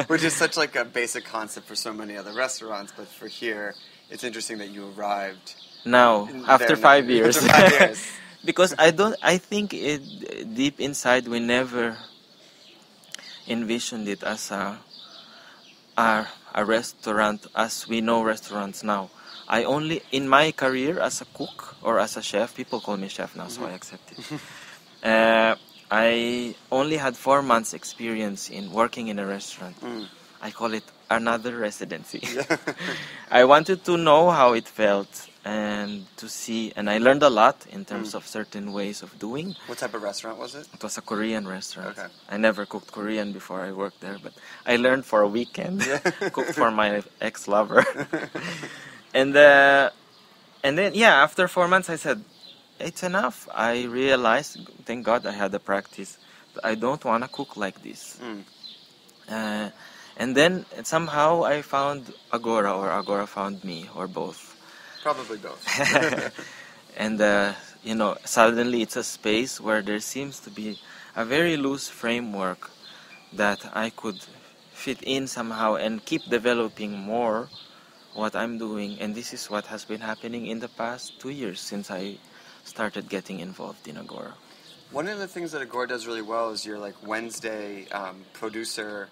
which is such like a basic concept for so many other restaurants, but for here it's interesting that you arrived now after 5 years. After 5 years. Because I think deep inside we never envisioned it as a restaurant as we know restaurants now. I only, in my career as a cook or as a chef, people call me chef now, so I accept it. I only had 4 months experience in working in a restaurant. I call it another residency. I wanted to know how it felt and to see, and I learned a lot in terms of certain ways of doing. What type of restaurant was it? It was a Korean restaurant. Okay. I never cooked Korean before I worked there, but I learned for a weekend. Cooked for my ex-lover. And then, after 4 months, I said, it's enough. I realized, thank God I had the practice, that I don't want to cook like this. And then somehow I found Agora, or Agora found me, or both. Probably both. And, suddenly it's a space where there seems to be a very loose framework that I could fit in somehow and keep developing more what I'm doing. And this is what has been happening in the past 2 years since I started getting involved in Agora. One of the things that Agora does really well is your Wednesday producer...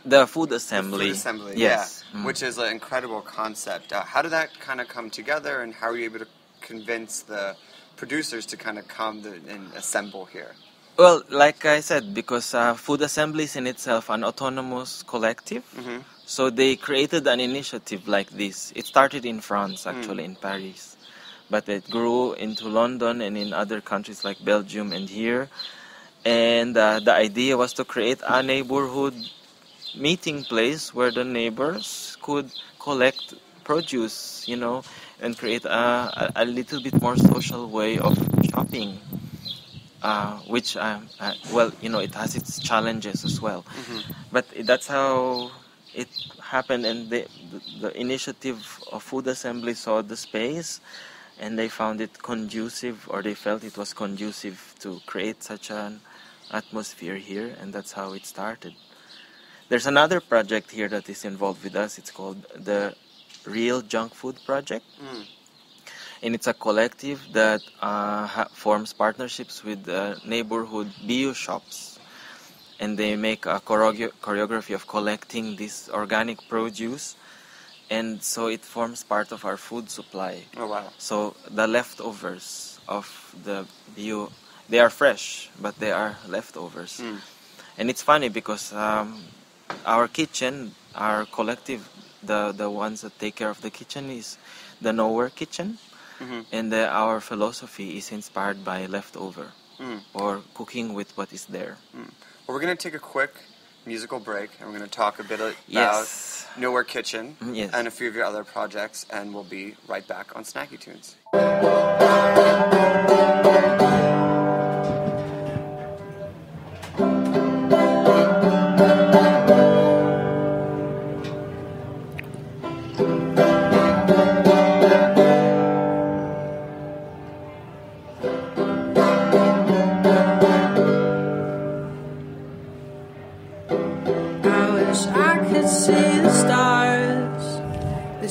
the food assembly. The food assembly, yes. Yeah, which is an incredible concept. How did that kind of come together, and how were you able to convince the producers to kind of come and assemble here? Well, like I said, because food assembly is in itself an autonomous collective, so they created an initiative like this. It started in France, actually, in Paris, but it grew into London and in other countries like Belgium and here. And the idea was to create a neighborhood meeting place where the neighbors could collect produce, and create a little bit more social way of shopping, which, it has its challenges as well. But that's how it happened, and the initiative of Food Assembly saw the space, and they found it conducive, or they felt it was conducive to create such an atmosphere here, and that's how it started. There's another project here that is involved with us. It's called the Real Junk Food Project, and it's a collective that forms partnerships with neighborhood bio shops, and they make a choreography of collecting this organic produce, and so it forms part of our food supply. Oh wow! So the leftovers of the bio, they are fresh, but they are leftovers. And it's funny because our kitchen, our collective, the ones that take care of the kitchen is the Nowhere Kitchen. And our philosophy is inspired by leftover, or cooking with what is there. Well, we're going to take a quick musical break, and we're going to talk a bit about Nowhere Kitchen and a few of your other projects, and we'll be right back on Snacky Tunes.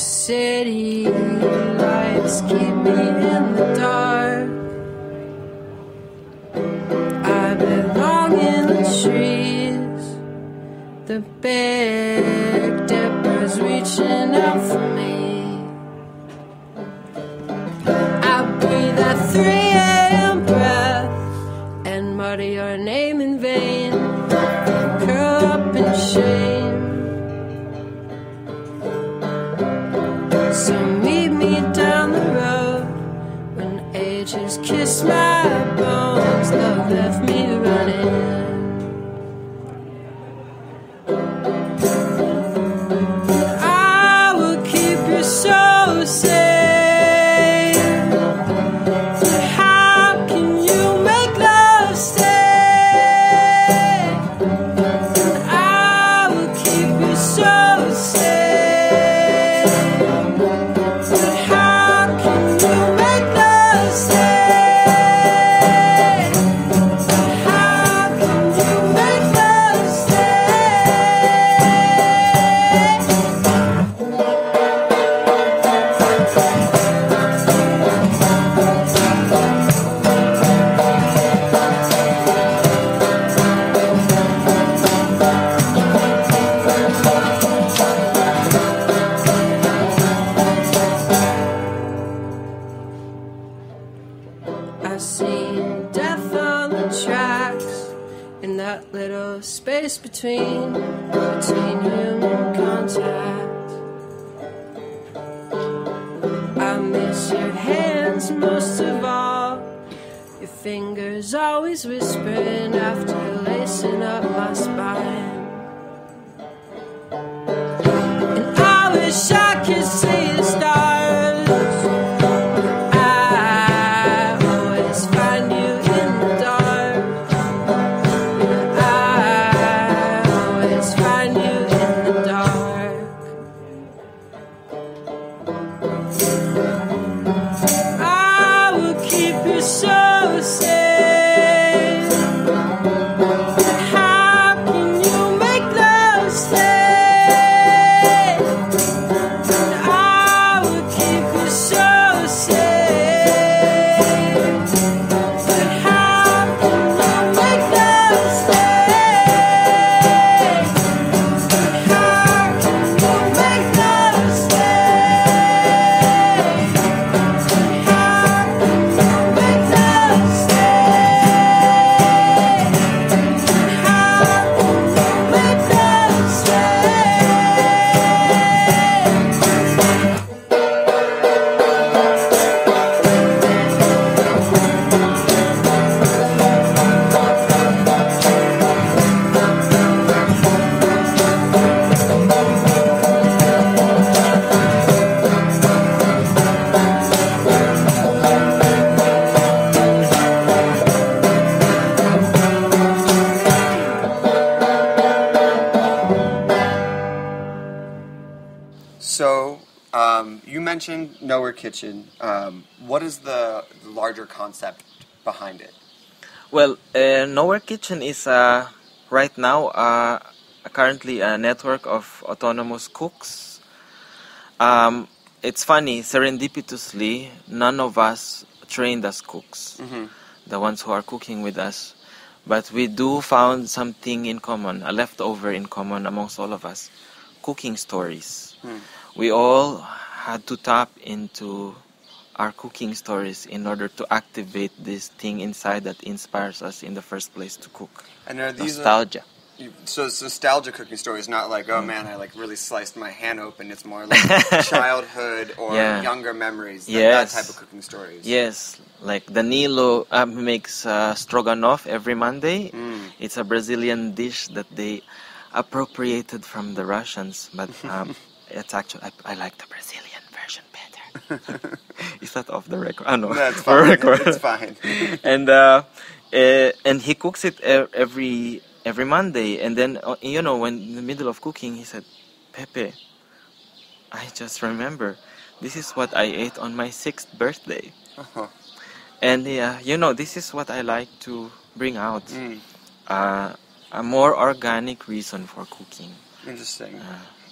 City lights keep me in the dark. I belong in the trees. The Big Dipper's reaching out for me. I breathe that 3 a.m. breath and mutter your name in vain. Curl up in shame. So meet me down the road when ages kiss my bones. Love left me running. I will keep your soul safe. But how can you make love stay? I will keep your soul safe. that little space between human contact. I miss your hands most of all. Your fingers always whispering after lacing up my spine. And I wish I could see the stars. I always find you in the dark. I always find you in the dark. I will keep you so safe. mentioned Nowhere Kitchen. What is the larger concept behind it? Well, Nowhere Kitchen is right now currently a network of autonomous cooks. It's funny, serendipitously, none of us trained as cooks, the ones who are cooking with us. But we do found something in common, a leftover in common amongst all of us, cooking stories. We all had to tap into our cooking stories in order to activate this thing inside that inspires us in the first place to cook. And are these nostalgia. So it's nostalgia cooking stories, not like, oh man, I like really sliced my hand open. It's more like childhood or younger memories, that type of cooking stories. Yes, like Danilo makes stroganoff every Monday. It's a Brazilian dish that they appropriated from the Russians, but it's actually, I like the Brazilian version better. Is that off the record? Oh, no, that's fine. It's fine. And he cooks it every Monday, and then when in the middle of cooking, he said, "Pepe, I just remember, this is what I ate on my 6th birthday." And this is what I like to bring out, a more organic reason for cooking. Interesting.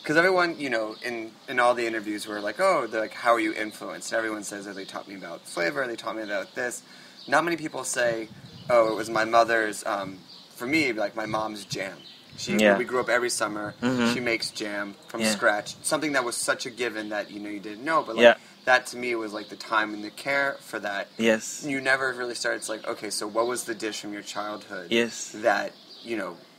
Because everyone, in all the interviews were like, they're like, how are you influenced? And everyone says that they taught me about flavor, they taught me about this. Not many people say, it was my mother's, for me, like my mom's jam. We grew up every summer. She makes jam from scratch. Something that was such a given that, you didn't know. But that to me was like the time and the care for that. Yes. You never really started, it's like, okay, so what was the dish from your childhood that,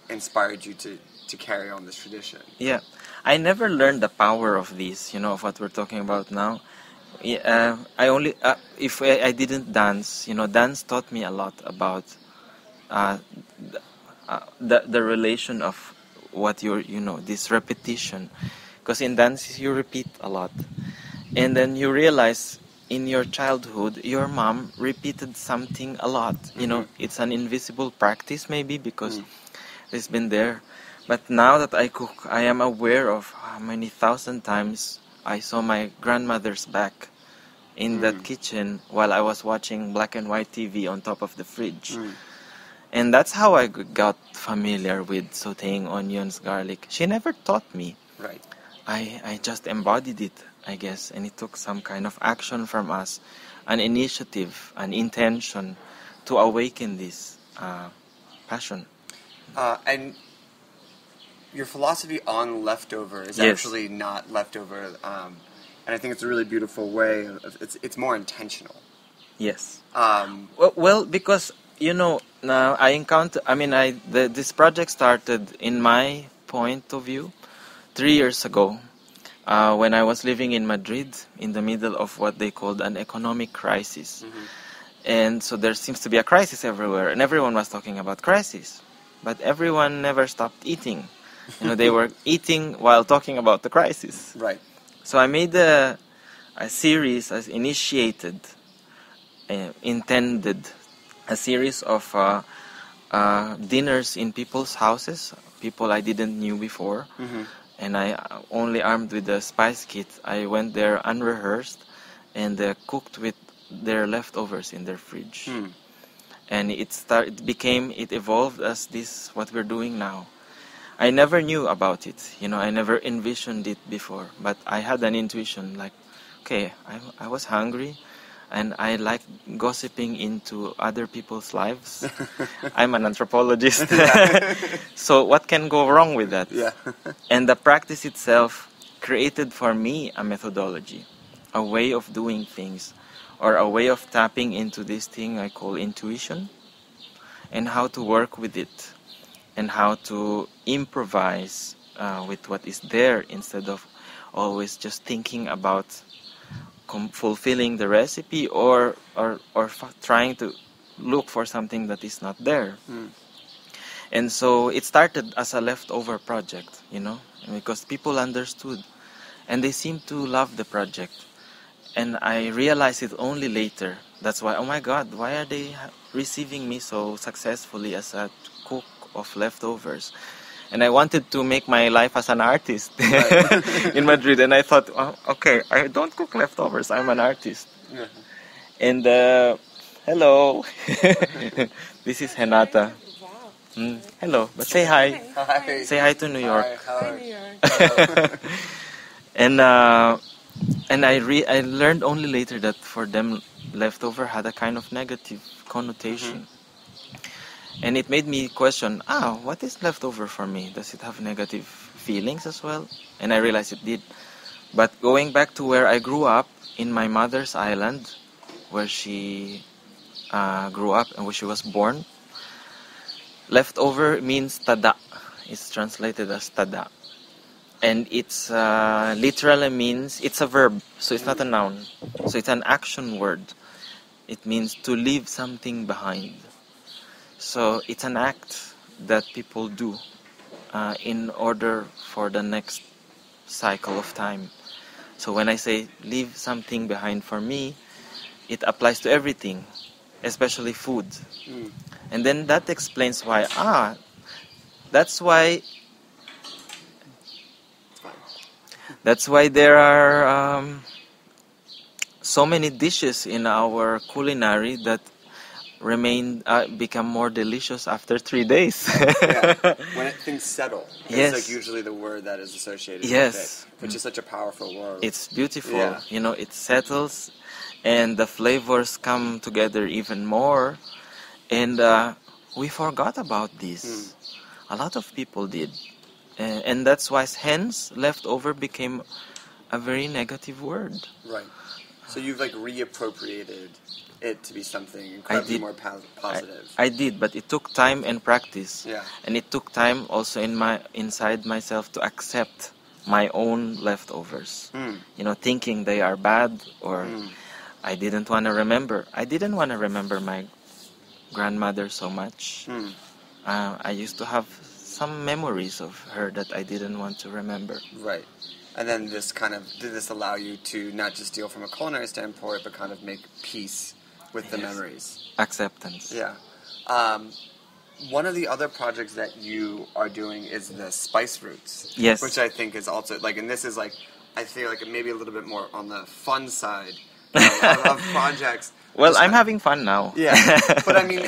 inspired you to carry on this tradition? Yeah. I never learned the power of this, of what we're talking about now. I only, if I didn't dance, dance taught me a lot about the relation of what you're, this repetition. Because in dance, you repeat a lot. And then you realize in your childhood, your mom repeated something a lot. It's an invisible practice maybe because it's been there. But now that I cook, I am aware of how many thousand times I saw my grandmother's back in that kitchen while I was watching black and white TV on top of the fridge. And that's how I got familiar with sauteing onions, garlic. She never taught me. Right. I just embodied it, I guess. And it took some kind of action from us, an initiative, an intention to awaken this passion. And your philosophy on leftover is actually not leftover, and I think it's a really beautiful way. It's more intentional. Yes. Well, because This project started, in my point of view, 3 years ago, when I was living in Madrid, in the middle of what they called an economic crisis. And so there seems to be a crisis everywhere, and everyone was talking about crisis. But everyone never stopped eating. They were eating while talking about the crisis. Right. So I made a series, intended, a series of dinners in people's houses, people I didn't knew before. And I only armed with the spice kit. I went there unrehearsed and cooked with their leftovers in their fridge. And it evolved as this, what we're doing now. I never knew about it, I never envisioned it before, but I had an intuition like, okay, I was hungry and I like gossiping into other people's lives. I'm an anthropologist. So what can go wrong with that? Yeah. And the practice itself created for me a methodology, a way of doing things, or a way of tapping into this thing I call intuition, and how to work with it, and how to improvise with what is there instead of always just thinking about fulfilling the recipe or trying to look for something that is not there. And so it started as a leftover project, because people understood and they seemed to love the project. And I realized it only later. That's why, oh my God, why are they receiving me so successfully as a cook of leftovers? And I wanted to make my life as an artist in Madrid. And I thought, oh, okay, I don't cook leftovers. I'm an artist. Yeah. And hello. This is Renata. Hello. But say hi. Hi. Say hi to New York. Hi, New York. And I learned only later that for them, leftover had a kind of negative connotation. And it made me question, what is leftover for me? Does it have negative feelings as well? And I realized it did. But going back to where I grew up, in my mother's island, where she grew up and where she was born, leftover means tada. It's translated as tada. And it's literally means, it's a verb, so it's not a noun. So it's an action word. It means to leave something behind. So it's an act that people do in order for the next cycle of time. So when I say leave something behind for me, it applies to everything, especially food. And then that explains why, that's why there are so many dishes in our culinary that become more delicious after 3 days. When things settle. Yes. It's like usually the word that is associated yes. with it, which is such a powerful word. It's beautiful. It settles and the flavors come together even more. And we forgot about this. A lot of people did. And that's why, hence, leftover became a very negative word. Right. So you've reappropriated it to be something incredibly more positive. I did, but it took time and practice. Yeah. And it took time also inside myself to accept my own leftovers. Thinking they are bad or I didn't want to remember. I didn't want to remember my grandmother so much. I used to have some memories of her that I didn't want to remember. Right. And then did this allow you to not just deal from a culinary standpoint, but kind of make peace with the memories? Acceptance. Yeah. One of the other projects that you are doing is the spice roots. Yes. Which I think is also, and this is I feel like maybe a little bit more on the fun side of projects. Well, I'm having fun now. Yeah, but I mean,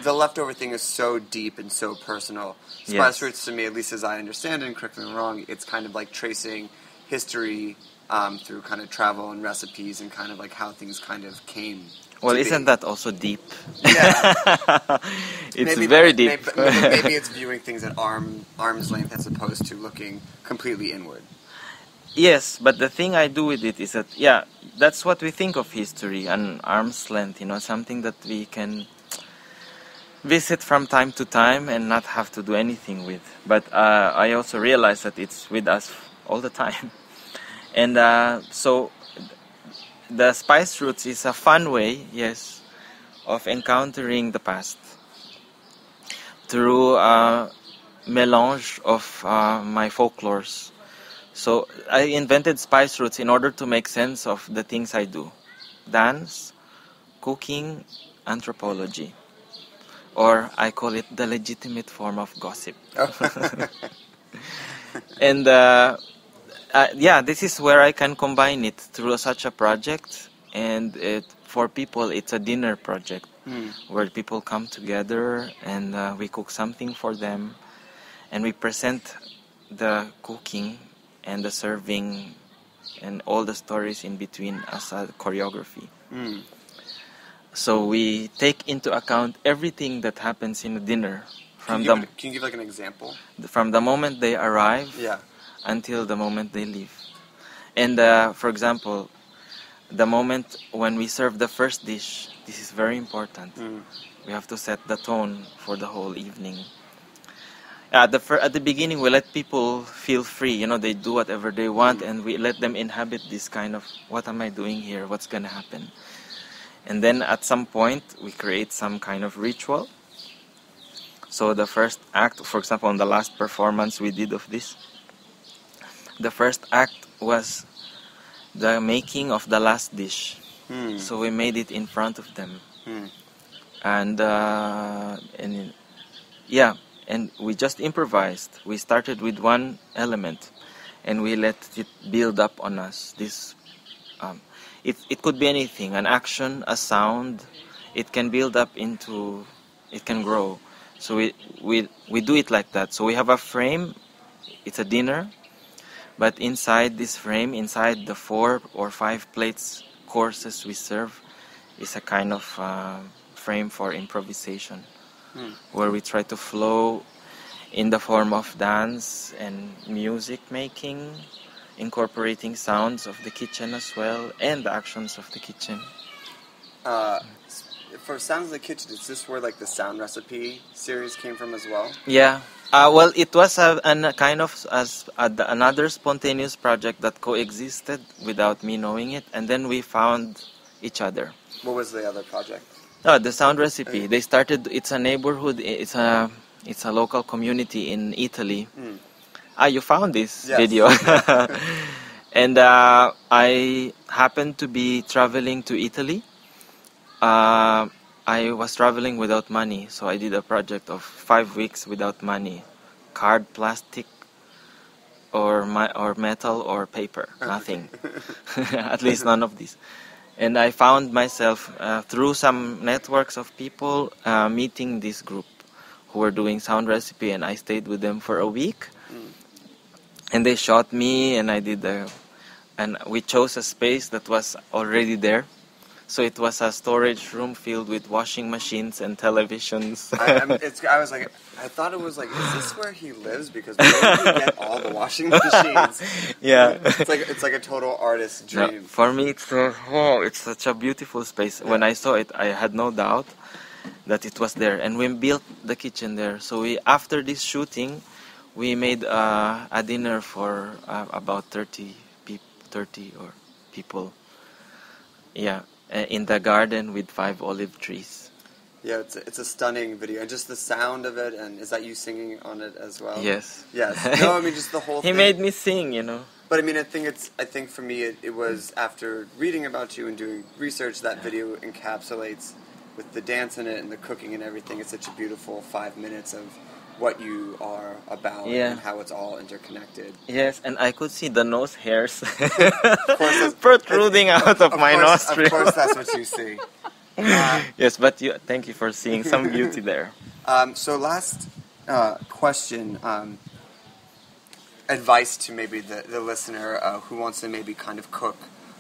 the leftover thing is so deep and so personal. Spice roots, to me, at least as I understand it, and correct me if I'm wrong, it's kind of like tracing history through kind of travel and recipes and kind of like how things kind of came. Well, isn't that also deep? Yeah. It's very deep. Maybe it's viewing things at arm's length as opposed to looking completely inward. Yes, but the thing I do with it is that, that's what we think of history, an arm's length, something that we can visit from time to time and not have to do anything with. But I also realized that it's with us all the time. And so the spice roots is a fun way, yes, of encountering the past through a melange of my folklores. So I invented spice roots in order to make sense of the things I do. Dance, cooking, anthropology. Or I call it the legitimate form of gossip. And this is where I can combine it through such a project. And for people, it's a dinner project where people come together and we cook something for them. And we present the cooking and the serving and all the stories in between as a choreography. So we take into account everything that happens in a dinner. Can you give like an example? From the moment they arrive until the moment they leave. And for example, the moment when we serve the first dish, this is very important. We have to set the tone for the whole evening. At the beginning, we let people feel free. They do whatever they want, and we let them inhabit this kind of, what am I doing here? What's going to happen? And then at some point, we create some kind of ritual. So the first act, for example, on the last performance we did of this, the first act was the making of the last dish. So we made it in front of them. And we just improvised. We started with one element, and we let it build up on us. This, it could be anything, an action, a sound. It can build up into, it can grow. So we do it like that. So we have a frame. It's a dinner, but inside this frame, inside the 4 or 5 plates courses we serve, is a kind of frame for improvisation. Where we try to flow in the form of dance and music making, incorporating sounds of the kitchen as well, and the actions of the kitchen. For Sounds of the Kitchen, is this where like the sound recipe series came from as well? Yeah. Well, it was a kind of another spontaneous project that coexisted without me knowing it, and then we found each other. What was the other project? The sound recipe. They started. It's a neighborhood. It's a local community in Italy. You found this video. And I happened to be traveling to Italy. I was traveling without money, so I did a project of 5 weeks without money. Card, plastic, or metal or paper. Nothing. At least none of these. And I found myself through some networks of people meeting this group who were doing sound recipe, and I stayed with them for a week. And they shot me, and I did and we chose a space that was already there. So it was a storage room filled with washing machines and televisions. I thought it was like, is this where he lives? Because where did he get all the washing machines? Yeah. It's like a total artist's dream. No, for me, it's such a beautiful space. When I saw it, I had no doubt that it was there. And we built the kitchen there. So after this shooting, we made a dinner for about 30 people. Yeah. In the garden with 5 olive trees. Yeah, it's a stunning video, and just the sound of it. And is that you singing on it as well? Yes. Yes. No, I mean just the whole thing. He made me sing, But I mean, I think for me, it was after reading about you and doing research, that video encapsulates with the dance in it and the cooking and everything. It's such a beautiful 5 minutes of what you are about and how it's all interconnected. Yes, and I could see the nose hairs protruding out of my nostril. Of course, that's what you see. Yes, but thank you for seeing some beauty there. So last question, advice to maybe the listener who wants to maybe kind of cook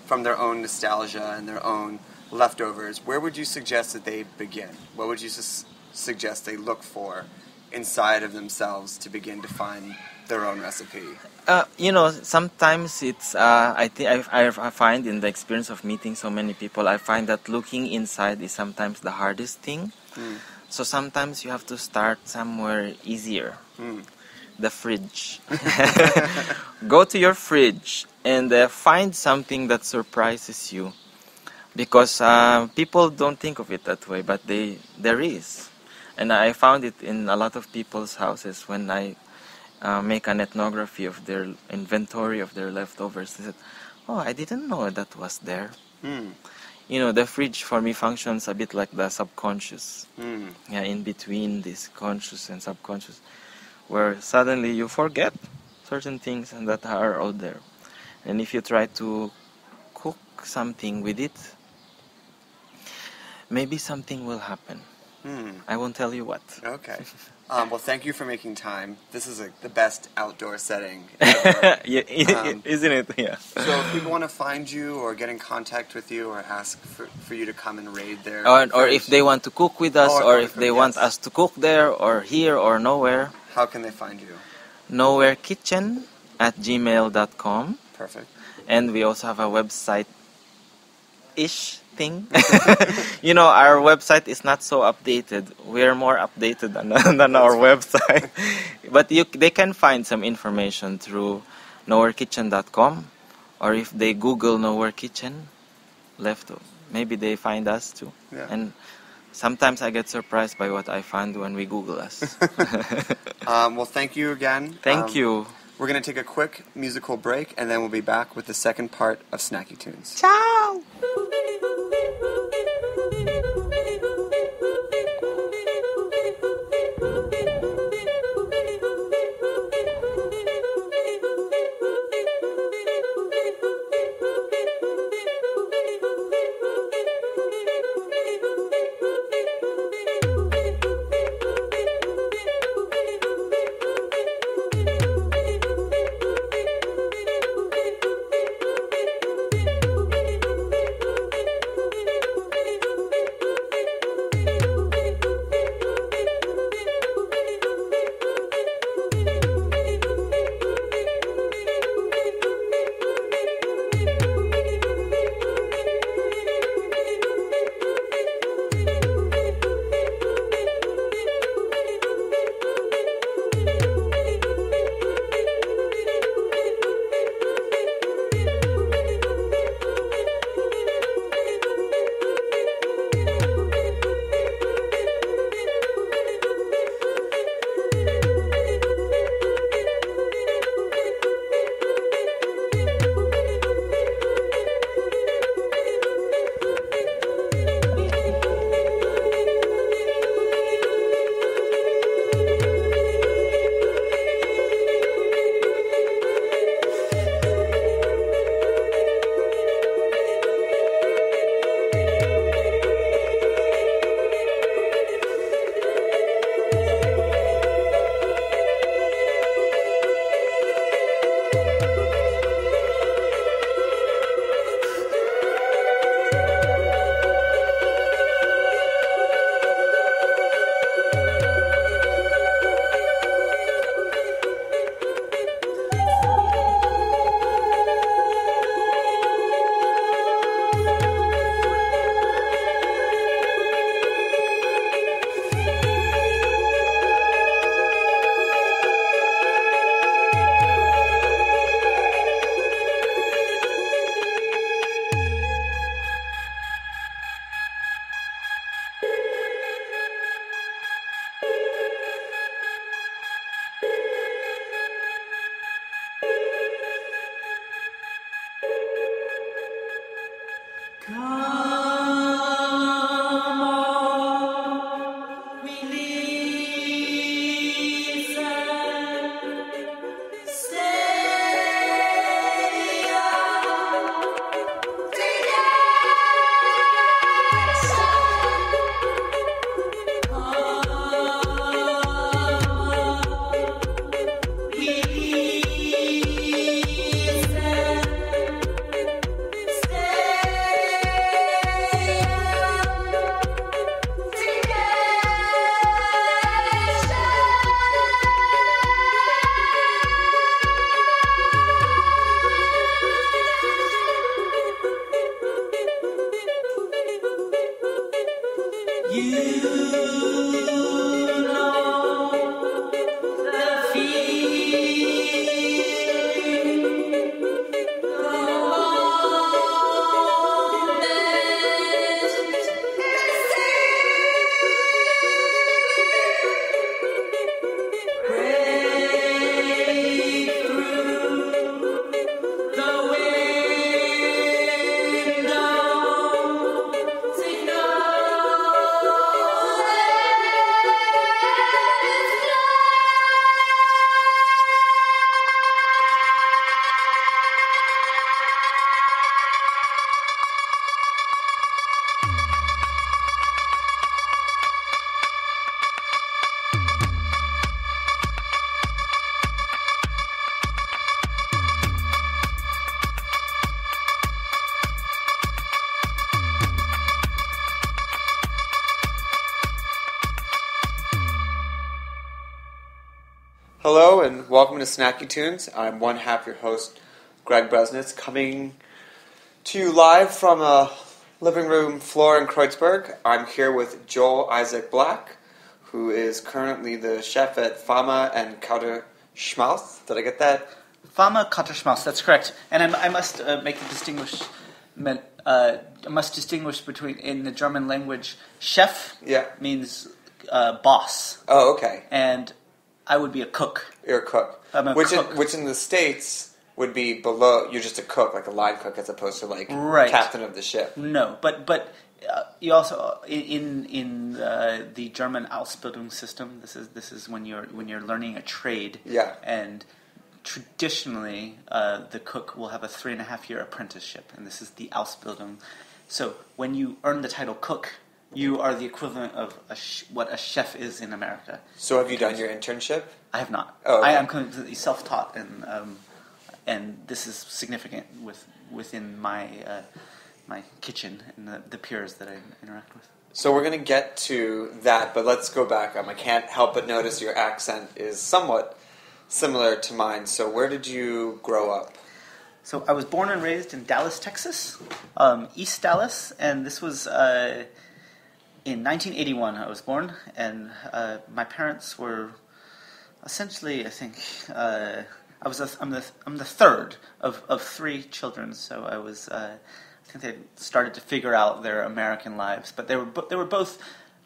from their own nostalgia and their own leftovers. Where would you suggest that they begin? What would you suggest they look for inside of themselves to begin to find their own recipe? Sometimes it's I find in the experience of meeting so many people, I find that looking inside is sometimes the hardest thing. So sometimes you have to start somewhere easier. The fridge. Go to your fridge and find something that surprises you. Because people don't think of it that way, but there is. And I found it in a lot of people's houses when I make an ethnography of their inventory of their leftovers. They said, oh, I didn't know that was there. You know, the fridge for me functions a bit like the subconscious. Yeah, in between this conscious and subconscious, where suddenly you forget certain things and that are out there. And if you try to cook something with it, maybe something will happen. I won't tell you what. Okay. Well, thank you for making time. This is the best outdoor setting ever. Isn't it? Yeah. So if people want to find you or get in contact with you or ask for you to come and raid their... Or if they want to cook with us, or if they want us to cook there or here or nowhere. How can they find you? nowherekitchen@gmail.com. Perfect. And we also have a website-ish thing. You know, our website is not so updated. We're more updated than our website. But they can find some information through nowherekitchen.com, or if they Google Nowhere Kitchen, maybe they find us too. Yeah. And sometimes I get surprised by what I find when we Google us. Well, thank you again. Thank you. We're going to take a quick musical break, and then we'll be back with the second part of Snacky Tunes. Ciao! You Hello and welcome to Snacky Tunes. I'm one half your host, Greg Bresnitz, coming to you live from a living room floor in Kreuzberg. I'm here with Joel Isaac Black, who is currently the chef at Fama and Kauter Schmaus. Did I get that? Fama Kauter Schmaus, that's correct. And I must make a distinguishment. I must distinguish between, in the German language, chef means boss. Oh, okay. And I would be a cook. You're a cook. I'm a which cook. Which in the States would be below, you're just a cook, like a line cook, as opposed to like captain of the ship. No, but you also in the German Ausbildung system. This is when you're learning a trade. Yeah. And traditionally, the cook will have a 3.5-year apprenticeship, and this is the Ausbildung. So when you earn the title cook, you are the equivalent of what a chef is in America. So have you done your internship? I have not. Oh, okay. I am completely self-taught, and this is significant within my my kitchen and the peers that I interact with. So we're going to get to that, but let's go back. I can't help but notice your accent is somewhat similar to mine. So where did you grow up? So I was born and raised in Dallas, Texas, East Dallas, and this was in 1981. I was born, and my parents were essentially, I think, I'm the third of 3 children. So I was, I think they started to figure out their American lives, but they were both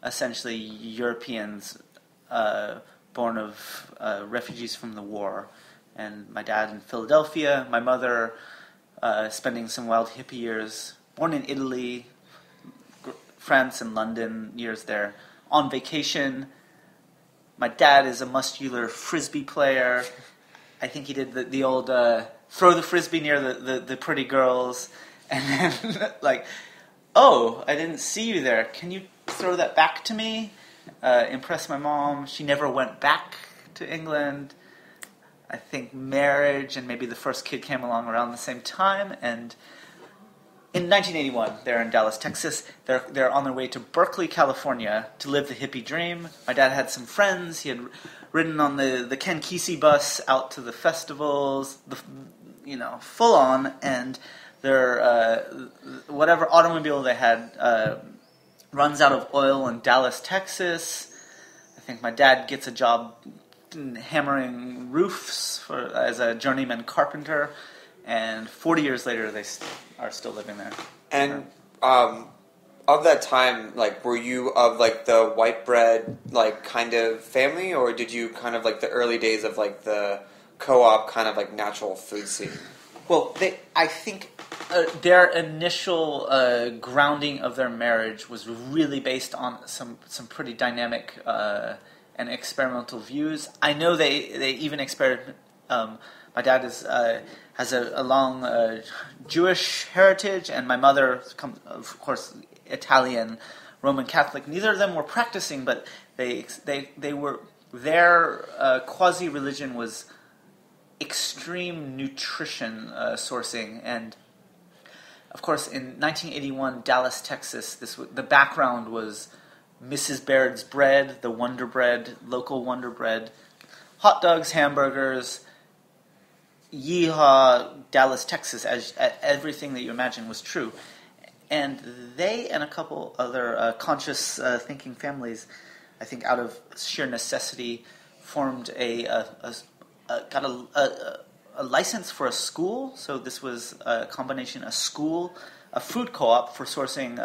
essentially Europeans, born of refugees from the war. And my dad in Philadelphia, my mother spending some wild hippie years, born in Italy, France and London, years there, on vacation. My dad is a muscular frisbee player. I think he did the old throw the frisbee near the pretty girls, and then like, oh, I didn't see you there. Can you throw that back to me? Impress my mom. She never went back to England. I think marriage and maybe the first kid came along around the same time. And in 1981, they're in Dallas, Texas. They're on their way to Berkeley, California to live the hippie dream. My dad had some friends. He had ridden on the Ken Kesey bus out to the festivals, full on. And their whatever automobile they had runs out of oil in Dallas, Texas. I think my dad gets a job hammering roofs as a journeyman carpenter, and 40 years later they are still living there. And of that time, like, were you of like the white bread like kind of family, or did you kind of like the early days of like the co-op kind of like natural food scene? Well, I think their initial grounding of their marriage was really based on some pretty dynamic and experimental views. I know they even experiment. My dad has a long Jewish heritage, and my mother, of course, Italian Roman Catholic. Neither of them were practicing, but they were, their quasi religion was extreme nutrition sourcing. And of course, in 1981, Dallas, Texas, the background was Mrs. Baird's bread, the Wonder Bread, local Wonder Bread, hot dogs, hamburgers, yeehaw, Dallas, Texas, as everything that you imagine was true. And they and a couple other conscious thinking families, I think out of sheer necessity, formed got a license for a school. So this was a combination, a school, a food co-op for sourcing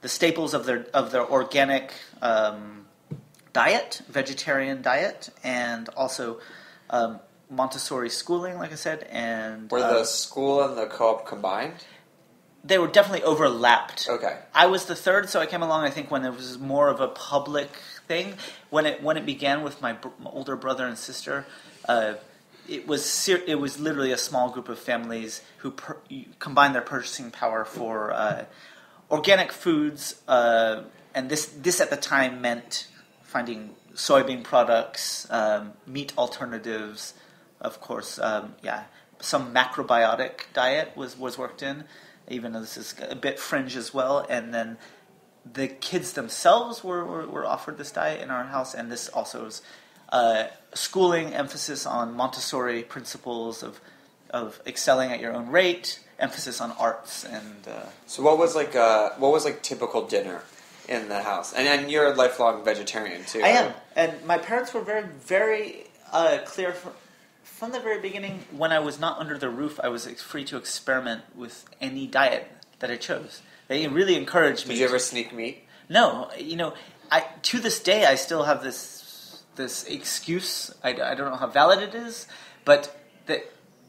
the staples of their organic diet, vegetarian diet, and also Montessori schooling, like I said. And were the school and the co-op combined? They were definitely overlapped. Okay. I was the third, so I came along, I think, when it was more of a public thing. When it began with my older brother and sister, it was literally a small group of families who combined their purchasing power for organic foods, and this at the time meant finding soybean products, meat alternatives, of course. Some macrobiotic diet was worked in, even though this is a bit fringe as well. And then the kids themselves were offered this diet in our house, and this also was schooling, emphasis on Montessori principles of excelling at your own rate, emphasis on arts, and So what was like typical dinner in the house? And you're a lifelong vegetarian too. I am, and my parents were very, very clear from the very beginning. When I was not under their roof, I was free to experiment with any diet that I chose. They really encouraged me. Did you ever sneak meat? No, to this day I still have this excuse. I don't know how valid it is, but that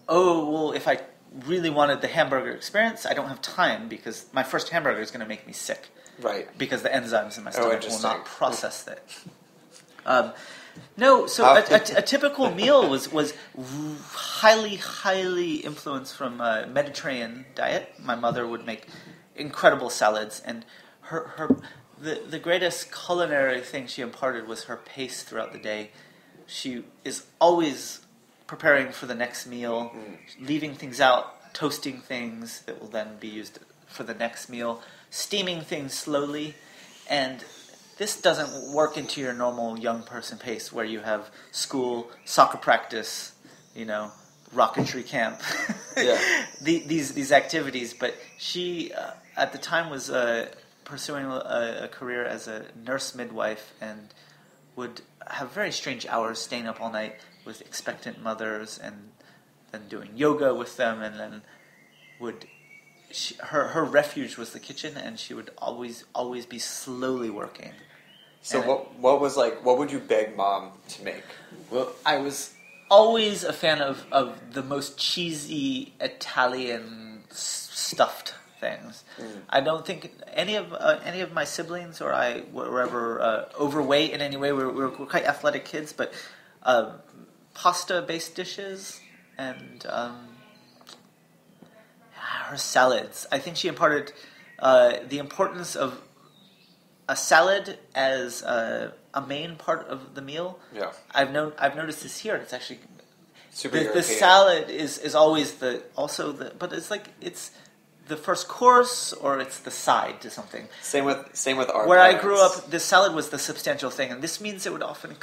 if I really wanted the hamburger experience, I don't have time because my first hamburger is going to make me sick. Right. Because the enzymes in my stomach will not process that. No, so a typical meal was highly, highly influenced from a Mediterranean diet. My mother would make incredible salads, and the greatest culinary thing she imparted was her pace throughout the day. She is always preparing for the next meal, leaving things out, toasting things that will then be used for the next meal, steaming things slowly, and this doesn't work into your normal young person pace where you have school, soccer practice, rocketry camp, these activities. But she, at the time, was pursuing a career as a nurse midwife and would have very strange hours, staying up all night with expectant mothers and then doing yoga with them, and then her refuge was the kitchen, and she would always be slowly working. So what would you beg Mom to make? Well, I was always a fan of the most cheesy Italian stuffed things. I don't think any of my siblings or I were ever overweight in any way. We were quite athletic kids, but pasta-based dishes and her salads. I think she imparted the importance of a salad as a main part of the meal. Yeah, I've noticed this here. It's actually super. The salad is always but it's like it's the first course or it's the side to something. Same with our. Where parents. I grew up, the salad was the substantial thing, and this means it would often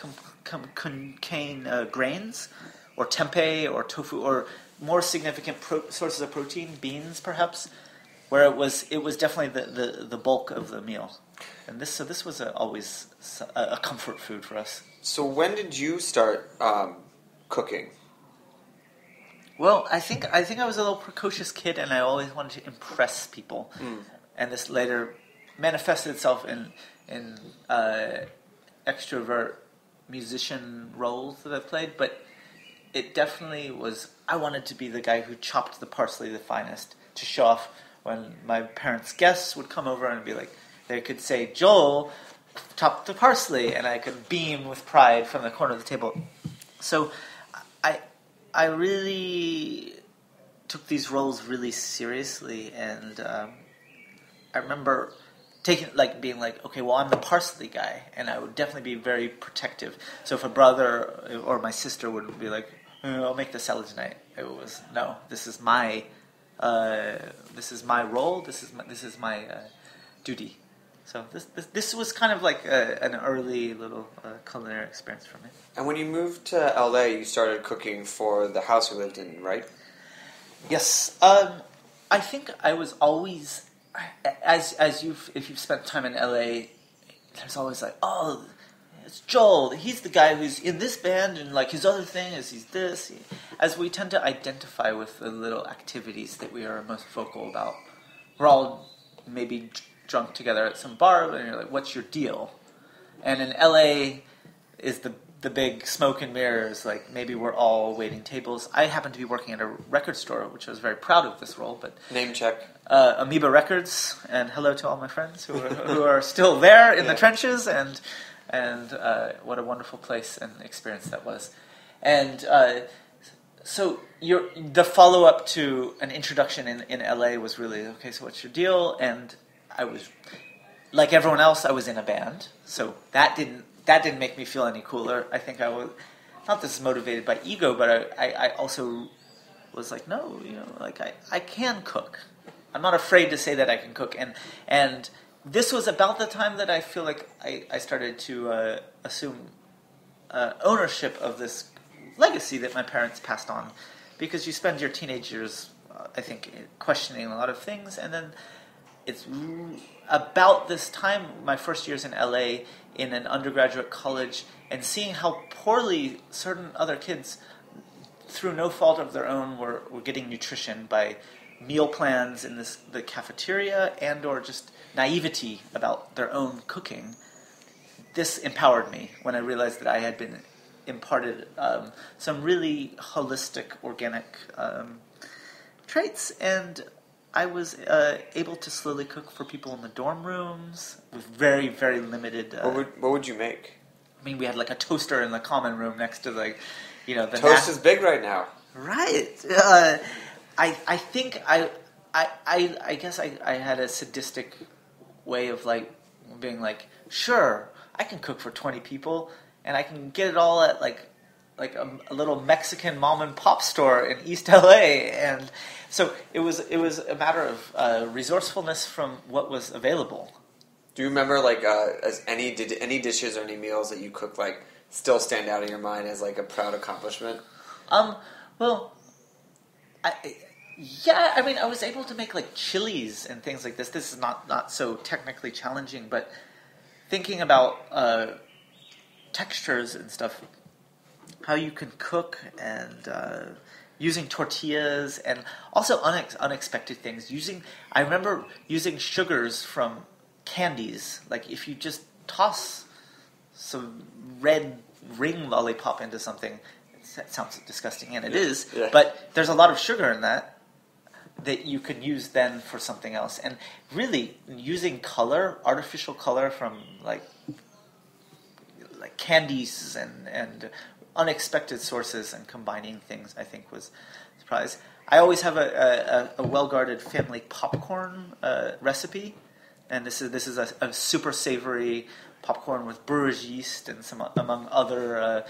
contain grains or tempeh or tofu or more significant sources of protein, beans perhaps. Where it was definitely the bulk of the meal, and this was always a comfort food for us. So when did you start cooking? Well, I think I was a little precocious kid, and I always wanted to impress people, and this later manifested itself in extrovert musician roles that I've played. But it definitely was. I wanted to be the guy who chopped the parsley the finest to show off. When my parents' guests would come over and be like, they could say, "Joel, chop the parsley," and I could beam with pride from the corner of the table. So I really took these roles really seriously, and I remember being like, okay, well, I'm the parsley guy, and I would definitely be very protective. So if a brother or my sister would be like, "I'll make the salad tonight," it was, no, this is my role. This is my duty. So this was kind of like an early little culinary experience for me. And when you moved to LA, you started cooking for the house you lived in, right? Yes. I think I was always, if you've spent time in LA, there's always like, oh, it's Joel. He's the guy who's in this band, and like his other thing is he's this. As we tend to identify with the little activities that we are most vocal about. We're all maybe drunk together at some bar, and you're like, what's your deal? And in LA is the big smoke and mirrors, like maybe we're all waiting tables. I happen to be working at a record store, which I was very proud of this role. But name check. Amoeba Records, and hello to all my friends who are still there in the trenches, and what a wonderful place and experience that was. And so the follow-up to an introduction in LA was really, okay, so what's your deal? And I was, like everyone else, I was in a band, so that didn't make me feel any cooler. I think I was, not this is motivated by ego, but I also was like, no, I can cook. I'm not afraid to say that I can cook. And this was about the time that I feel like I started to assume ownership of this legacy that my parents passed on, because you spend your teenage years, I think, questioning a lot of things, and then it's about this time, my first years in LA, in an undergraduate college, and seeing how poorly certain other kids, through no fault of their own, were getting nutrition by meal plans in the cafeteria and or just naivety about their own cooking. This empowered me when I realized that I had been imparted some really holistic, organic traits, and I was able to slowly cook for people in the dorm rooms with very, very limited... What would you make? I mean, we had like a toaster in the common room next to the toast is big right now. Right. I think I guess I had a sadistic way of like being like, sure, I can cook for 20 people, and I can get it all at like a little Mexican mom and pop store in East LA, and so it was a matter of resourcefulness from what was available. Do you remember did any dishes or any meals that you cooked like still stand out in your mind as like a proud accomplishment? Well, I mean, I was able to make like chilies and things like this. This is not so technically challenging, but thinking about textures and stuff, how you can cook, and using tortillas, and also unexpected things. I remember using sugars from candies. Like if you just toss some red ring lollipop into something, that sounds disgusting, and it is, but there's a lot of sugar in that you can use then for something else. And really, using color, artificial color from like candies and unexpected sources, and combining things, I think was a surprise. I always have a well-guarded family popcorn recipe, and this is a super savory popcorn with brewer's yeast and some among other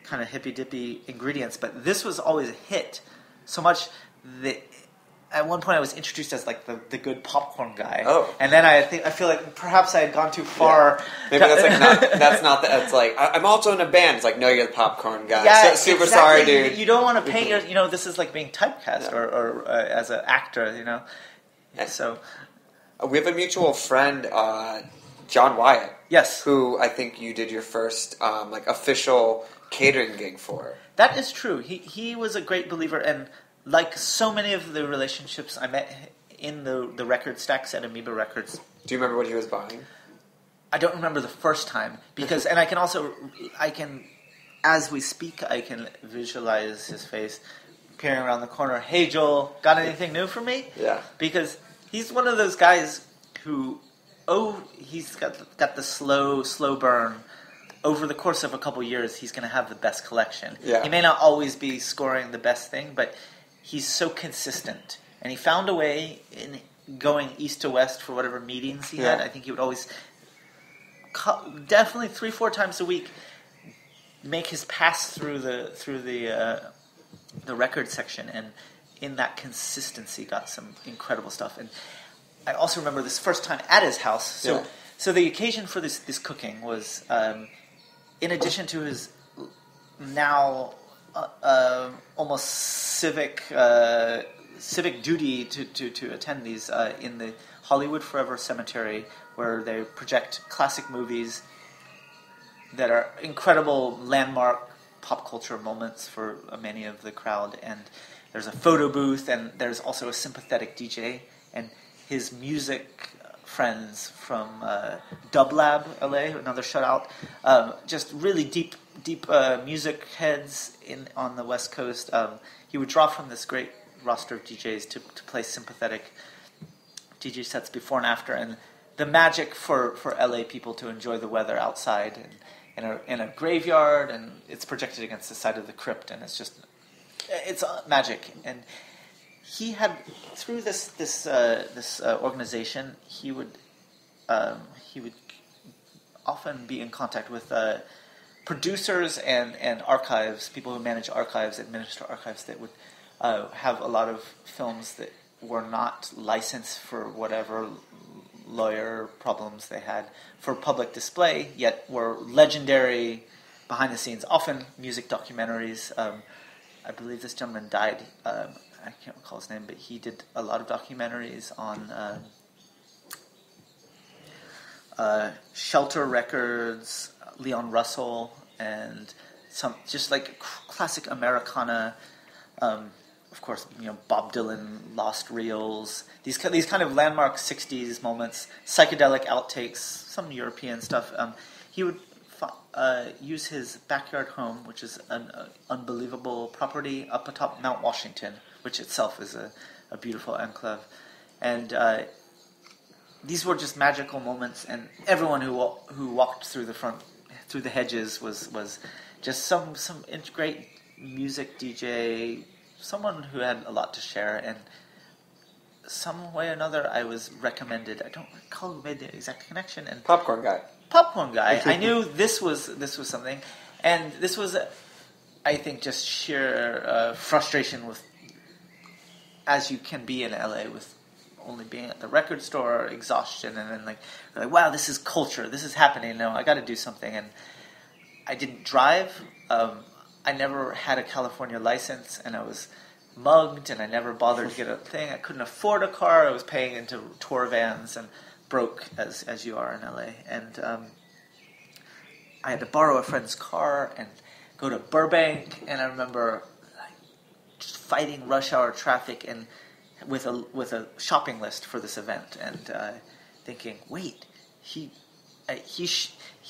kind of hippy-dippy ingredients. But this was always a hit, so much that at one point I was introduced as like the good popcorn guy. Oh. And then I feel like perhaps I had gone too far. Yeah. Maybe that's like I'm also in a band. It's like, no, you're the popcorn guy. Yeah, super exactly. sorry, dude. You don't want to paint your, this is like being typecast or as an actor, And so we have a mutual friend, John Wyatt. Yes. Who I think you did your first official catering gig for. That is true. He was a great believer, and like so many of the relationships I met in the record stacks at Amoeba Records. Do you remember what he was buying? I don't remember the first time, because, and I can, as we speak, I can visualize his face peering around the corner. Hey, Joel, got anything new for me? Yeah. Because he's one of those guys who, he's got the slow burn. Over the course of a couple years, he's going to have the best collection. Yeah. He may not always be scoring the best thing, but he's so consistent. And he found a way in going east to west for whatever meetings he had. I think he would always, definitely 3-4 times a week, make his pass through the record section. And in that consistency, got some incredible stuff. And I also remember this first time at his house. So the occasion for this cooking was, in addition to his now almost civic duty to attend these in the Hollywood Forever Cemetery, where they project classic movies that are incredible landmark pop culture moments for many of the crowd. And there's a photo booth, and there's also a sympathetic DJ, and his music friends from Dub Lab LA, another shout out, just really deep music heads on the West Coast. He would draw from this great roster of DJs to play sympathetic DJ sets before and after, and the magic for LA people to enjoy the weather outside and in a graveyard, and it's projected against the side of the crypt, and it's magic. And he had, through this organization, he would often be in contact with producers and archives, people who manage archives, administer archives, that would have a lot of films that were not licensed for whatever lawyer problems they had for public display, yet were legendary behind the scenes, often music documentaries. I believe this gentleman died. I can't recall his name, but he did a lot of documentaries on Shelter Records, Leon Russell, and some just like classic Americana. Of course, Bob Dylan, Lost Reels, these kind of landmark '60s moments, psychedelic outtakes, some European stuff. He would use his backyard home, which is an unbelievable property up atop Mount Washington, which itself is a beautiful enclave, and these were just magical moments. And everyone who walked through the hedges was just some great music DJ. Someone who had a lot to share, and some way or another I was recommended. I don't recall who made the exact connection. And Popcorn guy. I knew this was something, and this was, I think, just sheer frustration with, as you can be in LA with only being at the record store, exhaustion, and then like wow, this is culture, this is happening. No, I got to do something, and I didn't drive. I never had a California license, and I was mugged, and I never bothered to get a thing. I couldn't afford a car. I was paying into tour vans and broke, as you are in LA. And I had to borrow a friend's car and go to Burbank, and I remember just fighting rush hour traffic and with a shopping list for this event, and thinking, wait, he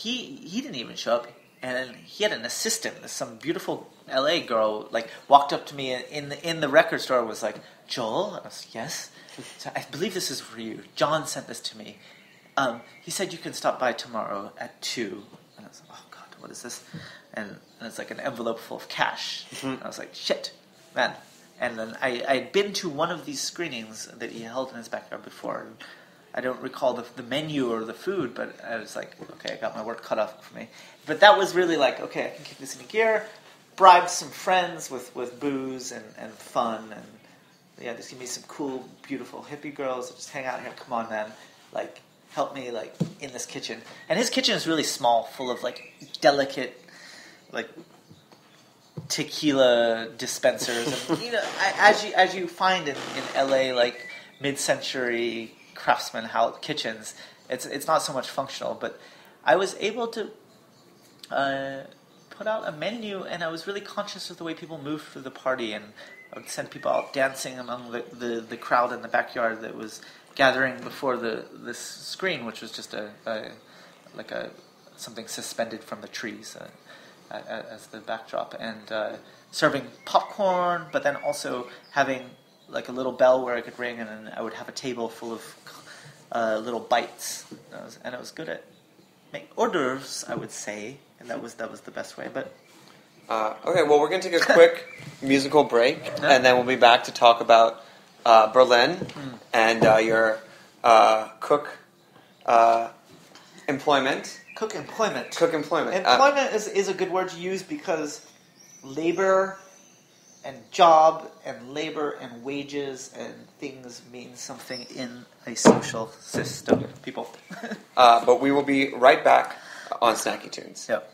didn't even show up. And he had an assistant, some beautiful LA girl, like walked up to me in the record store and was like, Joel? And I was like, yes. So I believe this is for you. John sent this to me. He said you can stop by tomorrow at 2. And I was like, oh God, what is this? And it's like an envelope full of cash. And I was like, shit, man. And then I'd been to one of these screenings that he held in his backyard before. And I don't recall the menu or the food, but I was like, okay, I got my work cut off for me. But that was really like, okay, I can kick this into gear, bribe some friends with booze and fun, and just give me some cool, beautiful hippie girls, just hang out here, come on, man, like, help me, like, in this kitchen. And his kitchen is really small, full of, like, delicate, like, tequila dispensers. And, as you find in LA, like, mid-century craftsman kitchens, it's not so much functional, but I was able to put out a menu, and I was really conscious of the way people moved through the party, and I would send people out dancing among the crowd in the backyard that was gathering before this screen, which was just something suspended from the trees as the backdrop, and serving popcorn, but then also having like a little bell where I could ring, and then I would have a table full of little bites, and I was good at make hors d'oeuvres, I would say, and that was the best way. But okay, well, we're going to take a quick musical break, and then we'll be back to talk about Berlin and your cook employment. Cook employment. Employment is a good word to use because labor and job and labor and wages and things mean something in a social system, people. But we will be right back on Snacky Tunes. Yep.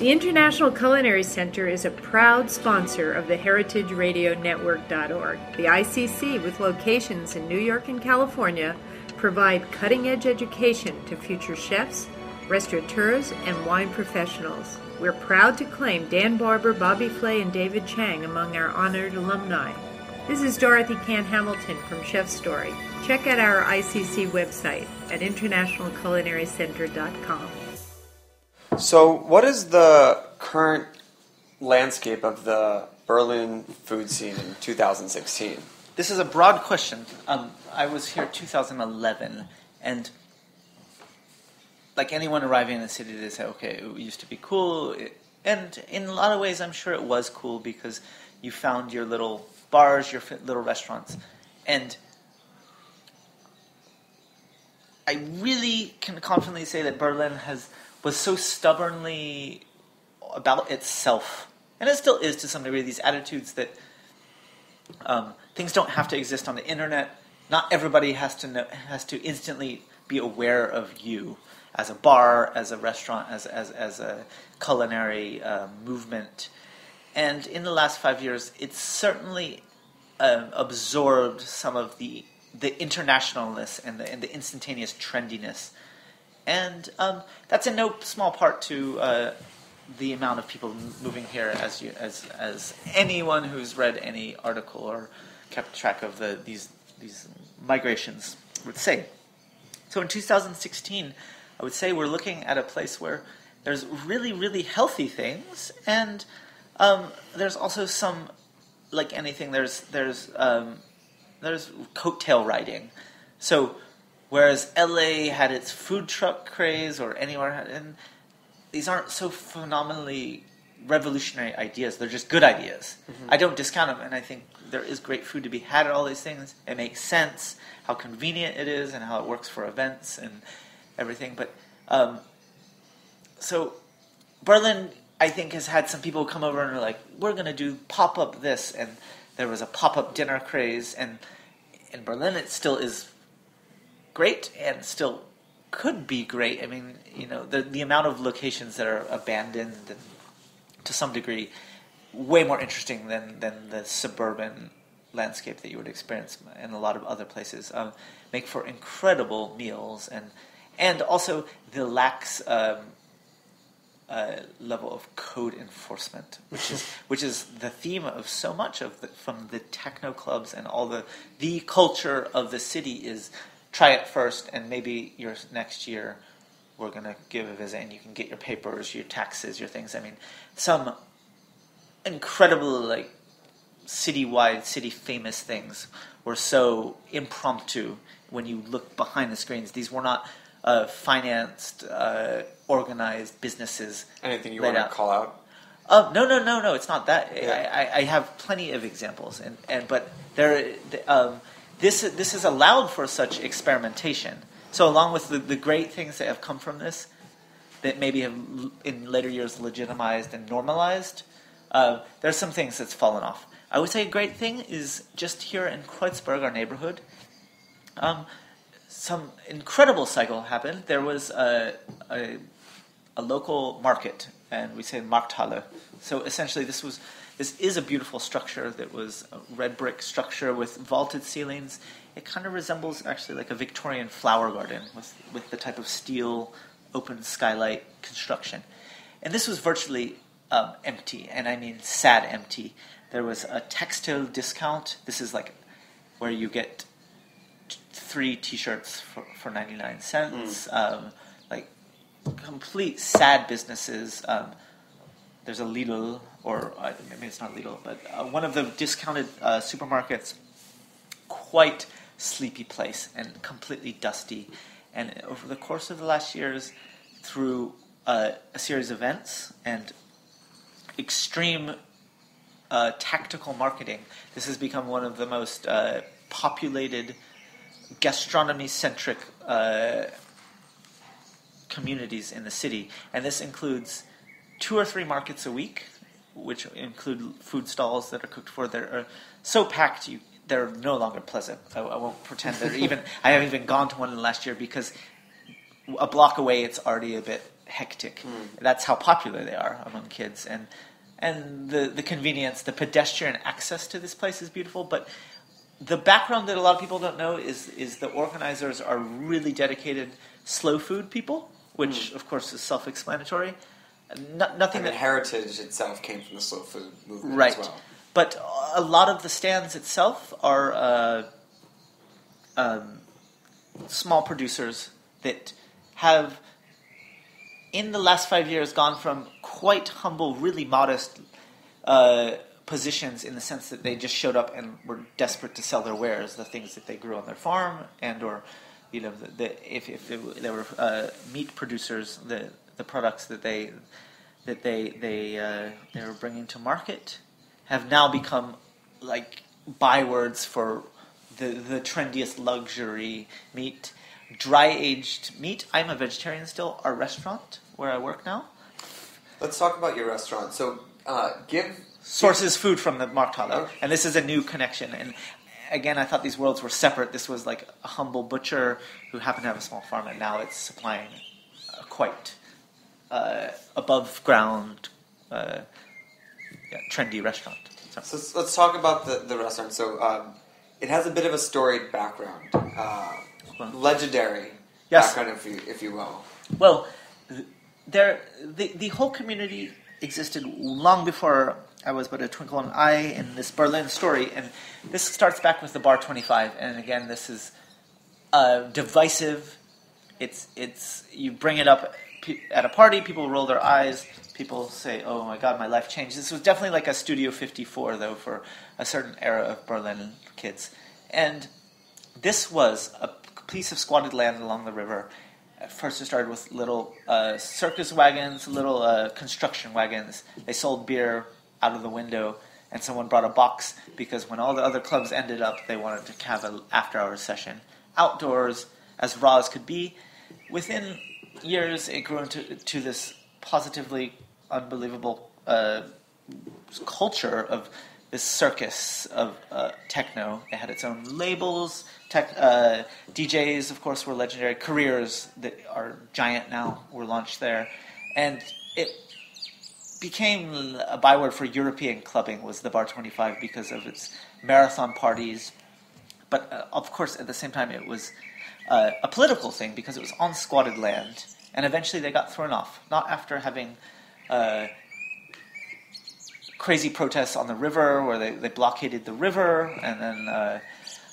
The International Culinary Center is a proud sponsor of the heritageradionetwork.org. The ICC, with locations in New York and California, provide cutting-edge education to future chefs, restaurateurs, and wine professionals. We're proud to claim Dan Barber, Bobby Flay, and David Chang among our honored alumni. This is Dorothy Can Hamilton from Chef Story. Check out our ICC website at internationalculinarycenter.com. So, what is the current landscape of the Berlin food scene in 2016? This is a broad question. I was here 2011, and like anyone arriving in the city, they say, okay, it used to be cool. And in a lot of ways, I'm sure it was cool because you found your little bars, your little restaurants. And I really can confidently say that Berlin was so stubbornly about itself, and it still is to some degree, these attitudes that things don't have to exist on the internet. Not everybody has to instantly be aware of you as a bar, as a restaurant, as a culinary movement. And in the last 5 years, it's certainly absorbed some of the internationalness and the instantaneous trendiness. And that's in no small part to the amount of people moving here, as anyone who's read any article or kept track of these migrations would say. So in 2016, I would say we're looking at a place where there's really, really healthy things, and there's also some, like anything, there's coattail riding. So whereas LA had its food truck craze, or anywhere, and these aren't so phenomenally revolutionary ideas. They're just good ideas. Mm-hmm. I don't discount them, and I think there is great food to be had at all these things. It makes sense how convenient it is and how it works for events and everything. But so Berlin, I think, has had some people come over and are like, we're going to do pop-up this, and there was a pop-up dinner craze, and in Berlin it still is great and still could be great. I mean, the amount of locations that are abandoned and to some degree way more interesting than the suburban landscape that you would experience in a lot of other places, make for incredible meals, and also the lax level of code enforcement, which is the theme of so much of from the techno clubs, and all the culture of the city is try it first, and maybe your next year we're going to give a visit and you can get your papers, your taxes, your things. I mean, some incredible, citywide, city-famous things were so impromptu when you look behind the screens. These were not financed, organized businesses. Anything you want to call out? No, it's not that. Yeah. I have plenty of examples, but there... This has allowed for such experimentation. So along with the great things that have come from this, that maybe have in later years legitimized and normalized, there's some things that's fallen off. I would say a great thing is just here in Kreuzberg, our neighborhood, some incredible cycle happened. There was a local market, and we say Markthalle. So essentially this is a beautiful structure that was a red brick structure with vaulted ceilings. It kind of resembles actually like a Victorian flower garden with the type of steel open skylight construction. And this was virtually empty, and I mean sad empty. There was a textile discount. This is like where you get 3 T-shirts for 99 cents. Like complete sad businesses. There's a Lidl, or maybe it's not Lidl, but one of the discounted supermarkets. Quite sleepy place and completely dusty. And over the course of the last years, through a series of events and extreme tactical marketing, this has become one of the most populated, gastronomy-centric communities in the city. And this includes 2 or 3 markets a week, which include food stalls that are cooked for. They're so packed, they're no longer pleasant. I won't pretend they're even... I haven't even gone to one in the last year because a block away it's already a bit hectic. That's how popular they are among kids, and the convenience, the pedestrian access to this place is beautiful. But the background that a lot of people don't know is the organizers are really dedicated slow food people, which of course is self-explanatory. Nothing that heritage itself came from the slow food movement right. as well. But a lot of the stands itself are small producers that have, in the last 5 years, gone from quite humble, really modest positions in the sense that they just showed up and were desperate to sell their wares, the things that they grew on their farm, and or if they were meat producers, the products that they were bringing to market have now become like bywords for the trendiest luxury meat, dry-aged meat. I'm a vegetarian still. Our restaurant, where I work now. Let's talk about your restaurant. So, sources food from the Markthalle, and this is a new connection. And again, I thought these worlds were separate. This was like a humble butcher who happened to have a small farm, and now it's supplying a quite above ground, trendy restaurant. So let's talk about the restaurant. So it has a bit of a storied background, legendary background, if you will. Well, the whole community existed long before I was but a twinkle in an eye in this Berlin story, and this starts back with the Bar 25. And again, this is divisive. It's you bring it up at a party, people roll their eyes. People say, "Oh my God, my life changed." This was definitely like a Studio 54, though, for a certain era of Berlin kids. And this was a piece of squatted land along the river. At first, it started with little circus wagons, little construction wagons. They sold beer out of the window, and someone brought a box because when all the other clubs ended up, they wanted to have an after-hours session outdoors, as raw as could be. Within years, it grew into this positively unbelievable culture of this circus of techno. It had its own labels. DJs, of course, were legendary. Careers that are giant now were launched there. And it became a byword for European clubbing, was the Bar 25, because of its marathon parties. But, of course, at the same time, it was a political thing because it was on squatted land. And eventually they got thrown off, not after having crazy protests on the river where they blockaded the river, and then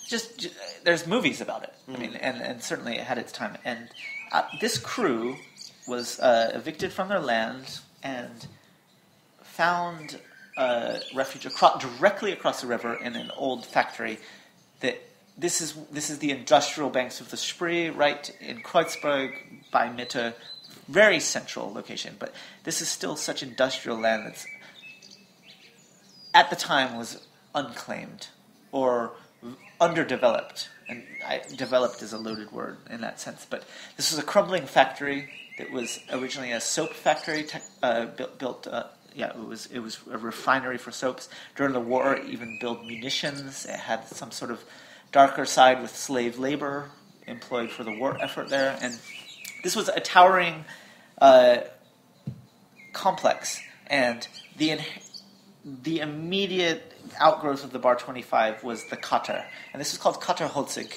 just there's movies about it. I mean, and certainly it had its time. And this crew was evicted from their land and found refuge directly across the river in an old factory. That this is the industrial banks of the Spree, right in Kreuzberg by Mitte, very central location. But this is still such industrial land that's at the time was unclaimed or underdeveloped. And developed is a loaded word in that sense. But this was a crumbling factory that was originally a soap factory built. It was a refinery for soaps. During the war, it even built munitions. It had some sort of darker side with slave labor employed for the war effort there. And this was a towering complex. And the immediate outgrowth of the Bar 25 was the Kater. And this is called Katerholzig.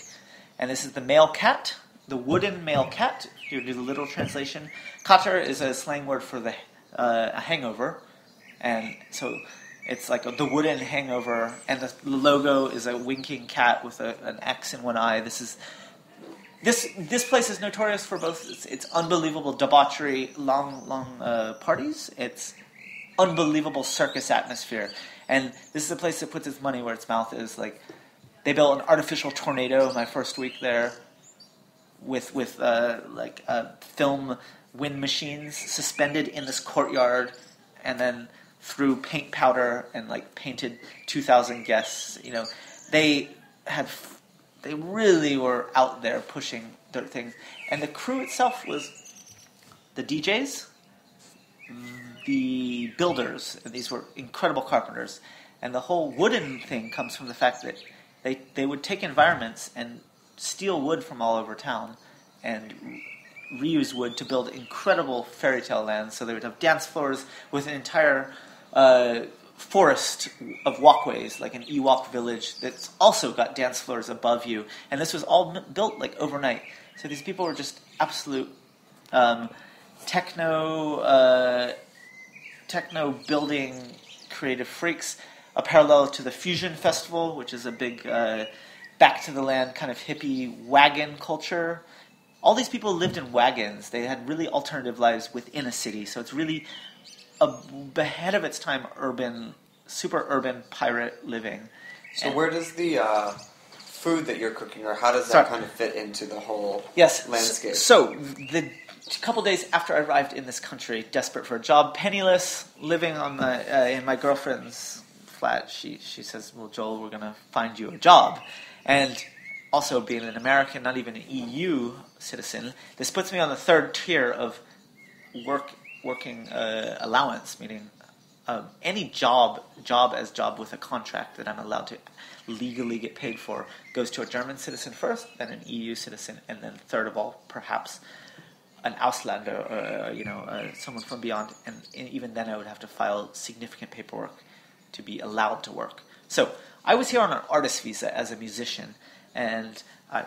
And this is the male cat, the wooden male cat. Here, do the literal translation. Kater is a slang word for a hangover. And so it's like the wooden hangover. And the logo is a winking cat with an X in one eye. This place is notorious for both its unbelievable debauchery, long parties. It's unbelievable circus atmosphere, and this is a place that puts its money where its mouth is. Like, they built an artificial tornado my first week there, with film wind machines suspended in this courtyard, and then threw paint powder and painted 2,000 guests. You know, they really were out there pushing their things, and the crew itself was the DJs. The builders, and these were incredible carpenters, and the whole wooden thing comes from the fact that they would take environments and steal wood from all over town and reuse wood to build incredible fairy tale lands. So they would have dance floors with an entire forest of walkways, like an Ewok village that's also got dance floors above you. And this was all built like overnight. So these people were just absolute techno building creative freaks. A parallel to the Fusion Festival, which is a big back to the land kind of hippie wagon culture. All these people lived in wagons. They had really alternative lives within a city. So it's really ahead of its time super urban pirate living. So where does the food that you're cooking, or how does that kind of fit into the whole landscape? So the couple days after I arrived in this country, desperate for a job, penniless, living on in my girlfriend's flat, she says, well, Joel, we're going to find you a job. And also being an American, not even an EU citizen, this puts me on the third tier of working allowance, meaning any job with a contract that I'm allowed to legally get paid for goes to a German citizen first, then an EU citizen, and then third of all, perhaps an Auslander, or someone from beyond. And even then, I would have to file significant paperwork to be allowed to work. So I was here on an artist visa as a musician, and I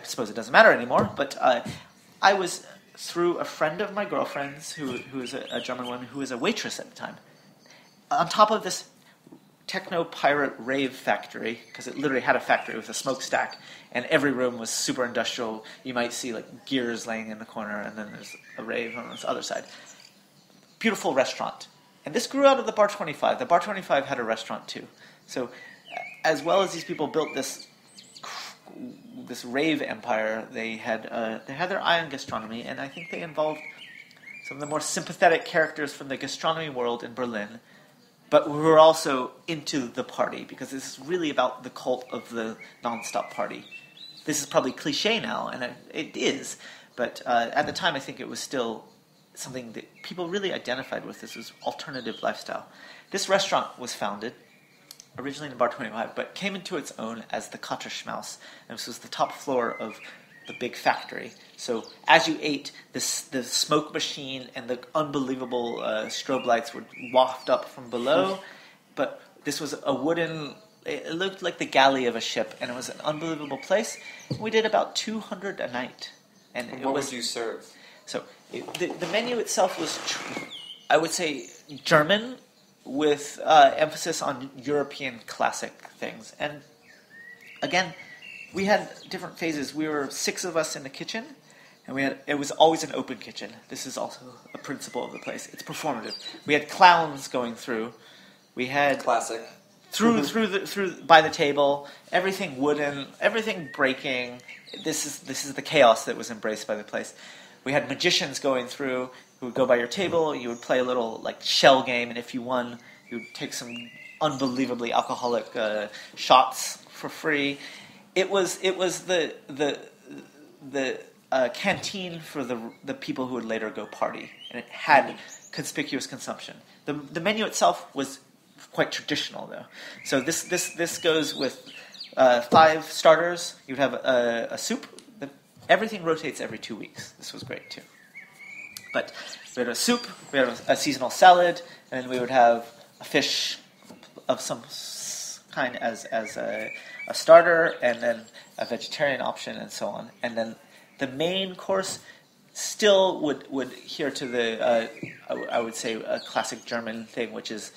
suppose it doesn't matter anymore, but I was through a friend of my girlfriend's who is a German woman who was a waitress at the time. On top of this techno-pirate rave factory, because it literally had a factory with a smokestack, and every room was super industrial. You might see like gears laying in the corner, and then there's a rave on this other side. Beautiful restaurant. And this grew out of the Bar 25. The Bar 25 had a restaurant too. So as well as these people built this rave empire, they had their eye on gastronomy, and I think they involved some of the more sympathetic characters from the gastronomy world in Berlin, but who were also into the party, because this is really about the cult of the nonstop party. This is probably cliche now, and it is, but at the time I think it was still something that people really identified with. This was alternative lifestyle. This restaurant was founded originally in Bar 25, but came into its own as the Kotterschmaus. And this was the top floor of the big factory. So as you ate, the smoke machine and the unbelievable strobe lights would waft up from below. But this was a wooden... It looked like the galley of a ship, and it was an unbelievable place. We did about 200 a night. And what would you serve? So the menu itself was, I would say, German, with emphasis on European classic things. And again, we had different phases. We were 6 of us in the kitchen, and it was always an open kitchen. This is also a principle of the place. It's performative. We had clowns going through. We had classic through by the table. Everything wooden, everything breaking. This is the chaos that was embraced by the place. We had magicians going through who would go by your table. You would play a little like shell game, and if you won, you would take some unbelievably alcoholic shots for free. It was the canteen for the people who would later go party, and it had conspicuous consumption. The menu itself was quite traditional, though. So this goes with 5 starters. You'd have a soup. Everything rotates every 2 weeks. This was great too. But we had a soup, we had a seasonal salad, and then we would have a fish of some kind as a starter, and then a vegetarian option, and so on. And then the main course still would adhere to the I would say a classic German thing, which is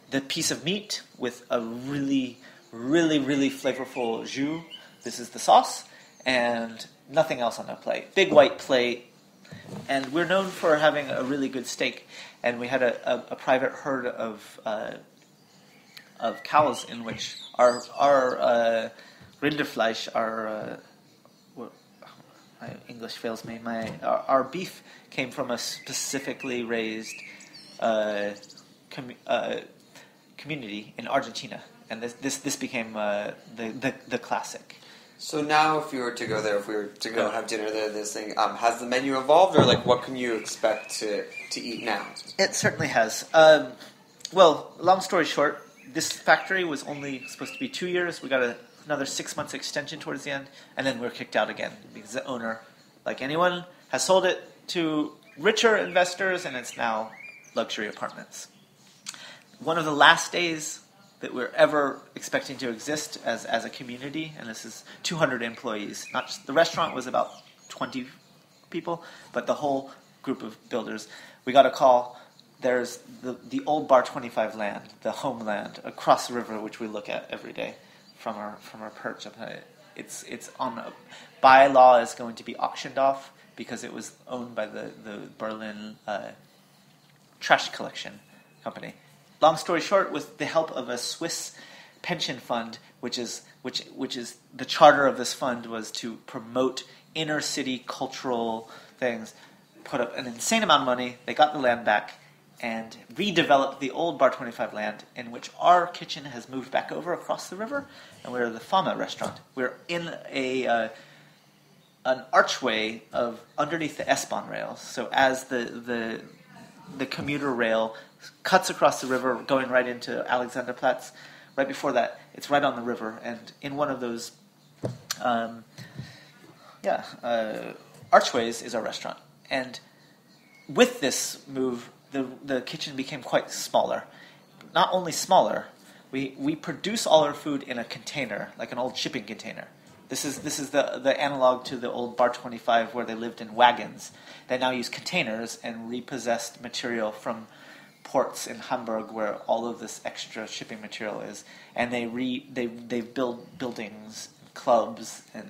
the piece of meat with a really, really, really flavorful jus. This is the sauce, and nothing else on the plate. Big white plate, and we're known for having a really good steak. And we had a private herd of cows in which our Rinderfleisch, my English fails me. Our beef came from a specifically raised community in Argentina, and this became the classic. So now, if we were to go have dinner there, this thing, has the menu evolved, or like what can you expect to eat now? It certainly has. Well, long story short, this factory was only supposed to be 2 years. We got another 6 months extension towards the end, and then we were kicked out again because the owner like anyone, has sold it to richer investors, and it's now luxury apartments. One of the last days that we're ever expecting to exist as a community, and this is 200 employees. Not just, the restaurant was about 20 people, but the whole group of builders. We got a call. There's the old Bar 25 land, the homeland across the river, which we look at every day from our perch. It's on by law is going to be auctioned off because it was owned by the Berlin trash collection company. Long story short, with the help of a Swiss pension fund, which is the charter of this fund was to promote inner city cultural things, put up an insane amount of money. They got the land back and redeveloped the old Bar 25 land, in which our kitchen has moved back over across the river, and we're the Fama restaurant. We're in an archway of underneath the S-Bahn rails. So as the commuter rail cuts across the river, going right into Alexanderplatz, right before that, it's right on the river, and in one of those archways is our restaurant. And with this move, the kitchen became quite smaller. Not only smaller, we produce all our food in a container, like an old shipping container. This is the analog to the old Bar 25 where they lived in wagons. They now use containers and repossessed material from ports in Hamburg where all of this extra shipping material is, and they build buildings, clubs, and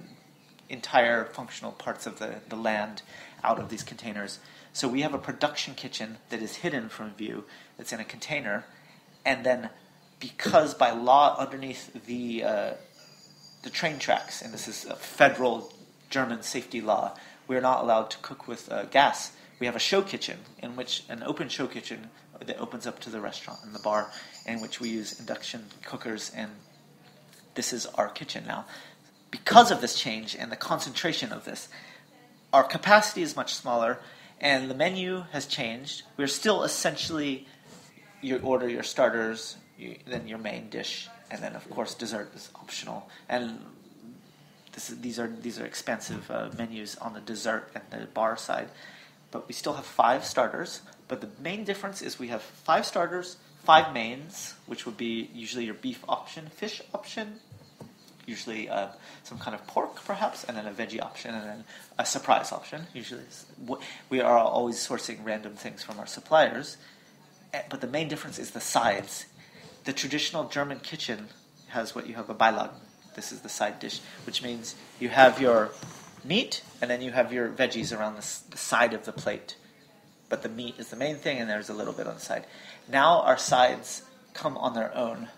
entire functional parts of the land out of these containers. So we have a production kitchen that is hidden from view, that's in a container, and then because by law underneath the train tracks, and this is a federal German safety law, we're not allowed to cook with gas. We have a show kitchen, in which an open show kitchen that opens up to the restaurant and the bar, in which we use induction cookers, and this is our kitchen now. Because of this change and the concentration of this, our capacity is much smaller, and the menu has changed. We're still essentially, you order your starters, then your main dish, and then of course dessert is optional. And these are expansive menus on the dessert and the bar side. But we still have 5 starters. But the main difference is we have 5 starters, 5 mains, which would be usually your beef option, fish option, usually some kind of pork perhaps, and then a veggie option, and then a surprise option. Usually we are always sourcing random things from our suppliers. But the main difference is the sides. The traditional German kitchen has what you have a Beilagen. This is the side dish, which means you have your meat, and then you have your veggies around the side of the plate. But the meat is the main thing, and there's a little bit on the side. Now our sides come on their own,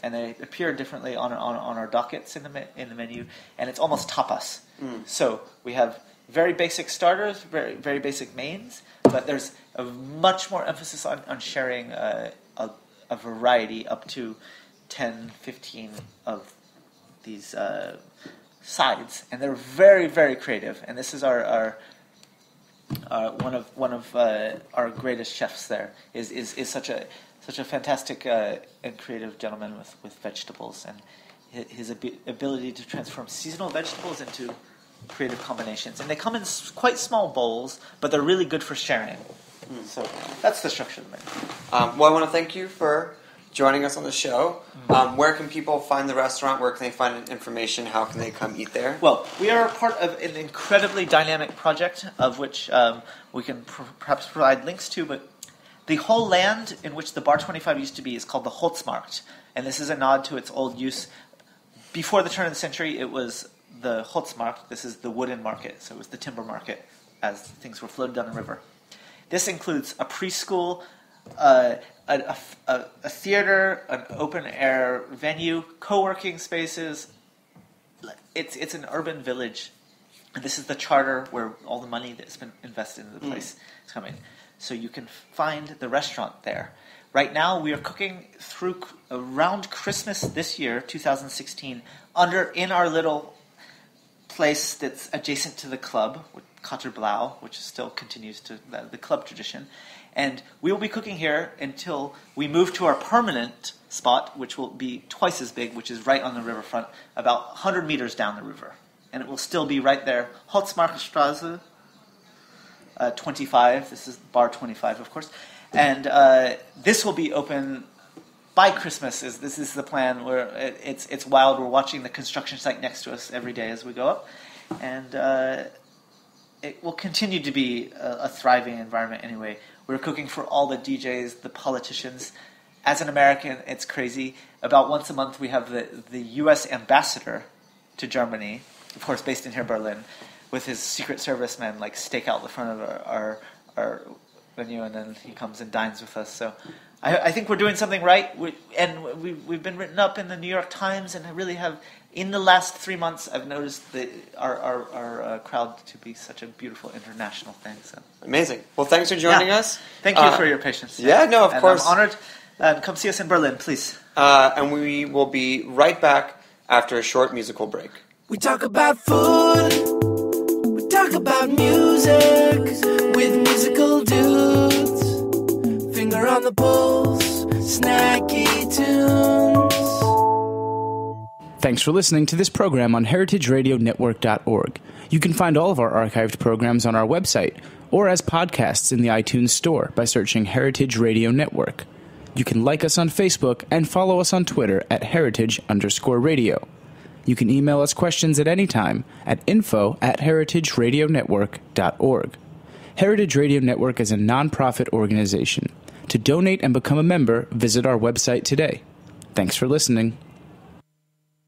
and they appear differently on our dockets in the menu, and it's almost tapas. So we have very basic starters, very very basic mains, but there's a much more emphasis on sharing a variety up to 10, 15 of these sides, and they're very, very creative. And this is our one of our greatest chefs. There is such a fantastic and creative gentleman with vegetables, and his ability to transform seasonal vegetables into creative combinations. And they come in quite small bowls, but they're really good for sharing. So that's the structure of the menu. Well, I want to thank you for joining us on the show. Where can people find the restaurant? Where can they find information? How can they come eat there? Well, we are part of an incredibly dynamic project of which we can perhaps provide links to, but the whole land in which the Bar 25 used to be is called the Holzmarkt, and this is a nod to its old use. Before the turn of the century, it was the Holzmarkt. This is the wooden market, so it was the timber market as things were floated down the river. This includes a preschool, a theater, an open-air venue, co-working spaces. It's an urban village. And this is the charter where all the money that's been invested in the place is coming. So you can find the restaurant there. Right now, we are cooking through around Christmas this year, 2016, in our little place that's adjacent to the club, Katerblau, which still continues to the club tradition. And we will be cooking here until we move to our permanent spot, which will be twice as big, which is right on the riverfront, about 100 meters down the river. and it will still be right there, Holzmarktstraße 25. This is bar 25, of course. And this will be open by Christmas. This is the plan. Where it's wild. We're watching the construction site next to us every day as we go up, and it will continue to be a thriving environment anyway. We're cooking for all the DJs, the politicians. As an American, it's crazy. About once a month, we have the U.S. ambassador to Germany, of course, based in here, Berlin, with his Secret Service men, like, stake out the front of our venue, and then he comes and dines with us. So I think we're doing something right, we've been written up in the New York Times, and I really have, in the last 3 months, I've noticed our crowd to be such a beautiful international thing. So amazing. Well, thanks for joining us. Thank you for your patience. Yeah, no, of course. I'm honored. Come see us in Berlin, please. And we will be right back after a short musical break. We talk about food, we talk about music, with musical dudes, finger on the pulse, Snacky Tunes. Thanks for listening to this program on heritageradionetwork.org. You can find all of our archived programs on our website, or as podcasts in the iTunes Store by searching Heritage Radio Network. You can like us on Facebook and follow us on Twitter at @heritage_radio. You can email us questions at any time at info@heritageradionetwork.org. Heritage Radio Network is a non-profit organization. To donate and become a member, visit our website today. Thanks for listening.